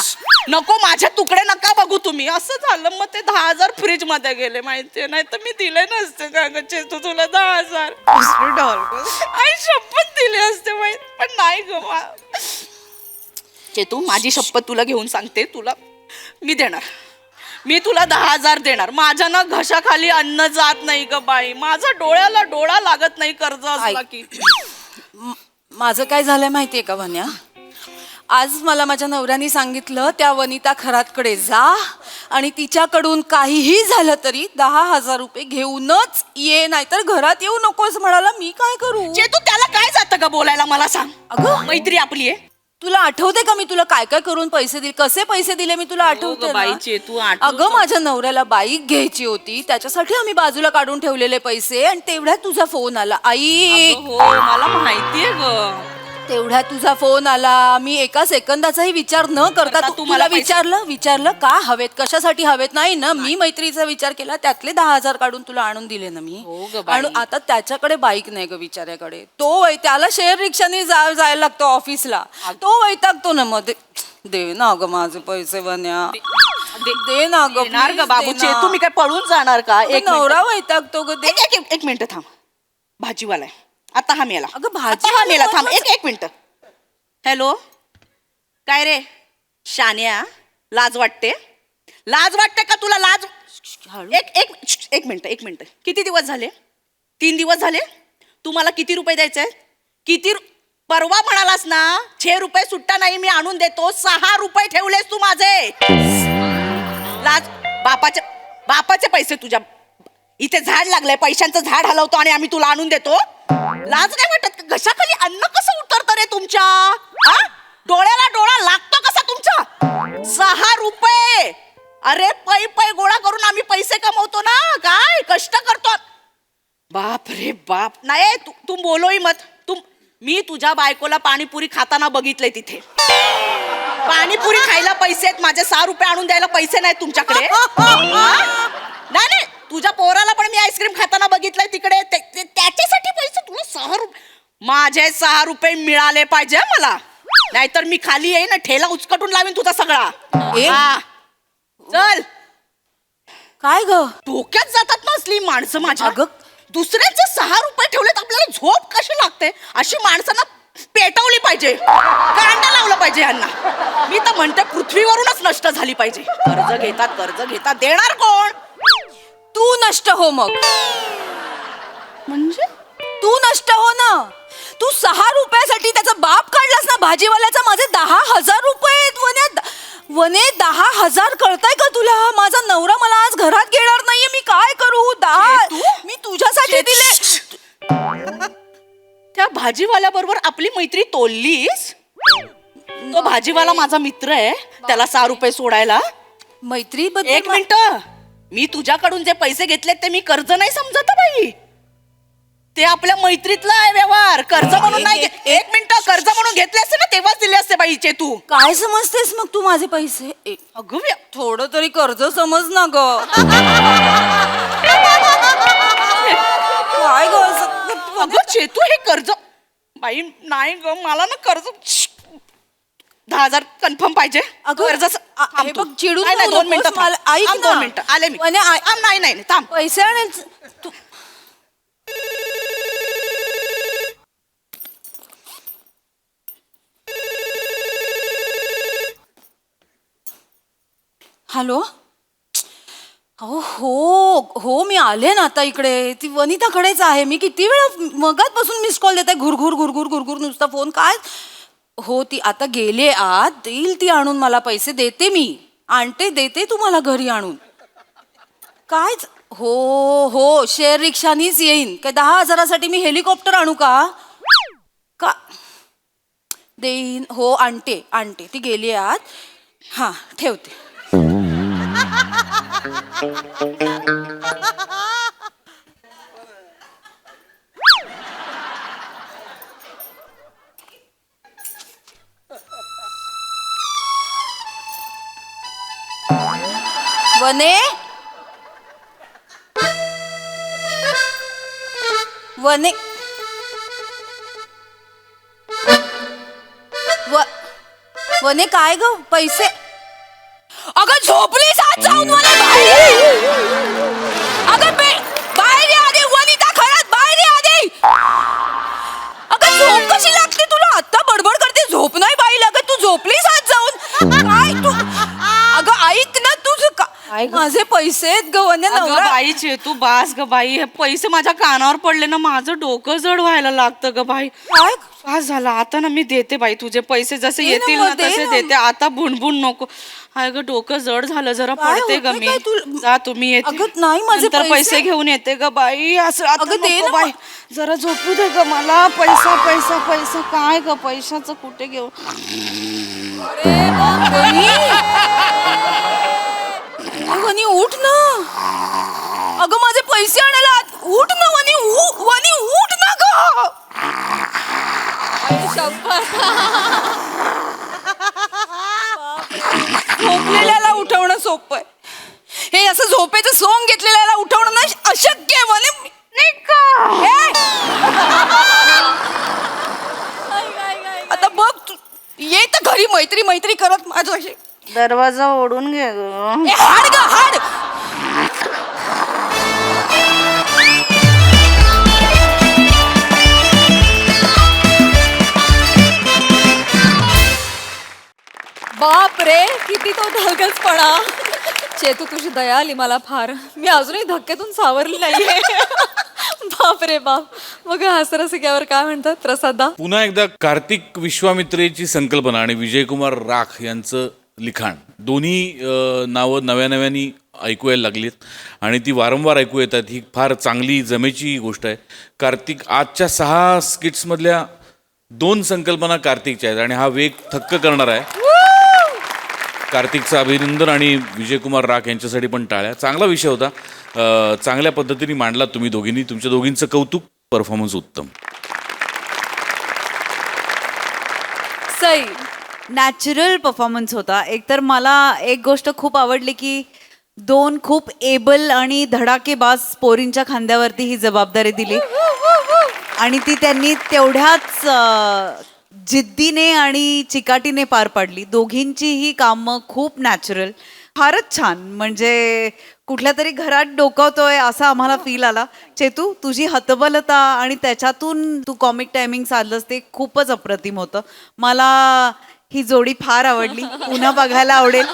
नको माझे तुकडे नका बघू तुम्ही. असं झालं. मग ते 10,000 फ्रीज मध्ये गेले. माहितीये नाही तर मी दिले नसते का ग चेतू तुला 10,000. आई शपथ दिले असते माहित. पण नाही ग चेतू, माझी शपथ तुला घेऊन सांगते, तुला मी देणार. मी तुला 10,000 देणार. माझ्या ना घशाखाली अन्न जात नाही ग बाई. माझा डोळ्याला डोळा लागत नाही कर्ज असला की. माझं काय झालंय माहितीये का वन्या? आज मला माझ्या नवऱ्याने सांगितलं त्या वनिता खरातकडे जा आणि तिच्याकडून काहीही झालं तरी 10,000 रुपये घेऊनच ये, नाहीतर घरात येऊ नकोस म्हणाला. मी काय करू? चेतू त्याला काय जातं का बोलायला? मला सांग. अगं मैत्री आपली आहे. तुला आठवते का मी तुला काय काय करून पैसे दिले, कसे पैसे दिले मी तुला आठवते बाई ना? चेतू अगं माझ्या नवऱ्याला बाईक घ्यायची होती, त्याच्यासाठी आम्ही बाजूला काढून ठेवलेले पैसे आणि तेवढ्यात तुझा फोन आला. आई हो मला माहितीये ग. तेवढ्यात तुझा फोन आला. मी एका सेकंदाचाही विचार न करता आता तू तुम्हाला मला विचारलं का हवेत, कशासाठी हवेत? नाही ना, मी मैत्रीचा विचार केला, त्यातले 10,000 काढून तुला आणून दिले ना मी. आणि आता त्याच्याकडे बाईक नाही ग बिचाऱ्याकडे. त्याला शेअर रिक्षाने जायला लागतो ऑफिसला. तो वैतागतो ना. मग दे ना ग माझे पैसे वन्या. दे ना ग. येणार ग बाबू. चेतू मी काय पळून जाणार का? एक नवरा वैतागतो ग. दे. एक मिनिट थांब. भाजीवाला आहे. आता हा मेला. अगं आता भाजी हा मेला. थांब एक मिनिट. हॅलो काय रे शान्या, लाज वाटते? लाज वाटते का तुला? लाज. एक मिनिट. किती दिवस झाले? 3 दिवस झाले. तू मला किती रुपये द्यायचे? किती? परवा म्हणालास ना 6 रुपये सुट्टा नाही मी आणून देतो. 6 रुपये ठेवलेस तू माझे. लाज. बापाचे पैसे तुझ्या इथे झाड लागलंय, पैशांचं झाड हलवतो आणि आम्ही तुला आणून देतो. लाज नाही वाटत का? घशाखाली अन्न कसं उतरतं रे तुमच्या? हा? डोळ्याला डोळा लागतो कसा तुमच्या? 6 रुपये. अरे पै पै गोळा करून आम्ही पैसे कमवतो ना, काय कष्ट करतो. बाप रे बाप. नाही तू बोलोही मत. मी तुझ्या बायकोला पाणीपुरी खाताना बघितलंय तिथे. पाणीपुरी खायला पैसे आहेत, माझे 6 रुपये आणून द्यायला पैसे नाहीत तुमच्याकडे. नाही तुझ्या पोराला पण मी आईस्क्रीम खाताना बघितलंय तिकडे. त्याच्यासाठी पैसे तुला 6 रुपये. माझे 6 रुपये मिळाले पाहिजे मला, नाहीतर मी खाली येईन ठेला उचकटून लावीन तुझा सगळा. हा. चल. काय ग? डोक्यात जातात ना असली माणसं माझ्या. दुसऱ्यांचे 6 रुपये ठेवलेत, आपल्याला झोप कशी लागते. अशी माणसांना पेटवली पाहिजे, कांदा लावला पाहिजे यांना. मी तर म्हणते पृथ्वीवरूनच नष्ट झाली पाहिजे. कर्ज घेतात देणार कोण? तू नष्ट हो मग. म्हणजे तू नष्ट हो ना. तू 6 रुपयासाठी त्याचा बाप काढलास ना भाजीवाल्याचा. माझे 10,000 रुपये आहेत. वने 10,000 कळताय का तुला? माझा नवरा मला आज घरात घेणार नाहीये, मी काय करू? 10 मी तुझ्यासाठी दिले. त्या भाजीवाल्या बरोबर आपली मैत्री तोडलीस. तो भाजीवाला माझा मित्र आहे, त्याला 6 रुपये सोडायला. मैत्री एक मिनिट. मी तुझ्याकडून जे पैसे घेतलेत ते मी कर्ज नाही समजत बाई. ते आपल्या मैत्रीतला आहे व्यवहार, कर्ज म्हणून नाही. एक मिनिट. कर्ज म्हणून घेतले असते ना तेव्हाच दिले असते बाईचे. तू काय समजतेस मग तू माझे पैसे? अगं थोडं तरी कर्ज समज ना ग. काय ग? अगं चेतू हे कर्ज बाई नाही ग, मला ना कर्ज 10,000 कन्फर्म पाहिजे. कर्ज हे बघ, चिडून नाही, नको 2 मिनिटं मला. ऐक ना. 2 मिनिटं आले मी. नाही थांब. पैसे आणायचे तू. हॅलो. हो मी आले ना आता इकडे. ती वनिताकडेच आहे. मी किती वेळा मगाचपासून मिस कॉल देते. घुरघुर नुसता फोन. काय हो, ती आता गेले आत. देईल ती आणून मला पैसे. देते मी, आणते, देते तुम्हाला घरी आणून. काय हो शेअर रिक्षानीच येईन. काय 10,000साठी मी हेलिकॉप्टर आणू का? देईन. हो आणते. ती गेली आत. हा ठेवते. वने काय ग? पैसे. अगं झोपलीस आज जाऊन मला बाहेर. अगं बाहेर या आधी. वनिता खरंच बाहेर या आधी. अगं झोप कशी लागते तुला? आता बडबड करते, झोप नाही बाई लागत. तू झोपलीस आज जाऊन. काय तू? अगं ऐक ना तुझं. माझे पैसे आहेत ग वने. बाईचे तू बास ग बाई. हे पैसे माझ्या कानावर पडले ना, माझं डोकं जड व्हायला लागतं ग बाई. काय पास झाला. आता ना मी देते बाई तुझे पैसे. जसे येतील ना तसे देते. आता भुणभुण नको. हाय ग डोकं जड झालं जरा. पडते ग मी. जा तुम्ही येते. अगं नाही माझे पैसे घेऊन येते ग बाई. असं आता नको बाई. जरा झोपू दे ग मला. पैसा काय ग? पैशाचं कुठे घेऊ? वनी उठ ना. अगं माझे पैसे आणायला उठ ना वनी. वनी उठ ना ग. झोपलेल्याला उठवणं सोपं आहे. हे असं झोपेचं सोंग घेतलेल्याला उठवणं ना अशक्य आहे. वने नाही का? आता बघ तू ये तर घरी मैत्री करत माझ्याशी. दरवाजा ओढून घे ग. हाड ग हाड. बाप रे, किती तो ढगचपणा. चेतू तुझी दया आली मला फार. मी अजूनही धक्क्यातून सावरली नाहीये. बाप रे बाप. मग हास्यरसिक्यावर काय म्हणतात प्रसादा? पुन्हा एकदा कार्तिक विश्वामित्रेची संकल्पना आणि विजयकुमार राख यांचं लिखाण. दोन्ही नावं नव्या नव्याने ऐकू यायला लागलीत आणि ती वारंवार ऐकू येतात. ही फार चांगली जमेची गोष्ट आहे. कार्तिक, आजच्या 6 स्किट्समधल्या 2 संकल्पना कार्तिकच्या आहेत आणि हा वेग थक्क करणार आहे. कार्तिकचं अभिनंदन आणि विजयकुमार राख यांच्यासाठी पण टाळ्या. चांगला विषय होता. चांगल्या पद्धतीने मांडला तुम्ही दोघींनी. तुमच्या दोघींचं कौतुक. परफॉर्मन्स उत्तम. सई, नॅचरल परफॉर्मन्स होता. एकतर मला एक गोष्ट खूप आवडली की 2 खूप एबल आणि धडाकेबाज पोरींच्या खांद्यावरती ही जबाबदारी दिली आणि ती त्यांनी तेवढ्याच जिद्दीने आणि चिकाटीने पार पाडली. दोघींची ही कामं खूप नॅचरल, फारच छान. म्हणजे कुठल्या तरी घरात डोकावतोय असा आम्हाला फील आला. चेतू, तुझी हतबलता आणि त्याच्यातून तू कॉमिक टायमिंग साधलंस ते खूपच अप्रतिम होतं. मला ही जोडी फार आवडली. पुन्हा बघायला आवडेल.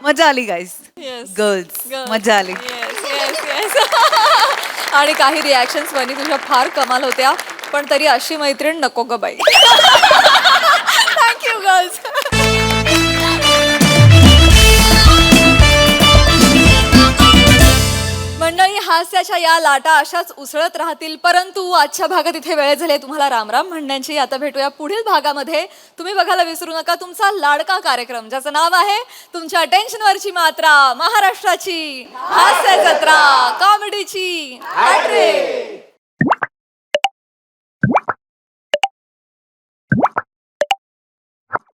मजा आली गाईस. गर्ल्स, मजा आली. आणि काही रिॲक्शन्स वनी तुझ्या फार कमाल होत्या, पण तरी अशी मैत्रीण नको ग बाई. Thank you girls. मंडळी, हास्याच्या या लाटा अशाच उसळत राहतील, परंतु आजच्या भागात इथे वेळ झाली तुम्हाला रामराम म्हणण्याची. आता भेटूया पुढील भागामध्ये. तुम्ही बघायला विसरू नका तुमचा लाडका कार्यक्रम, ज्याचं नाव आहे तुमच्या टेन्शनवरची मात्रा, महाराष्ट्राची हास्य जत्रा, कॉमेडीची हॅट्रिक.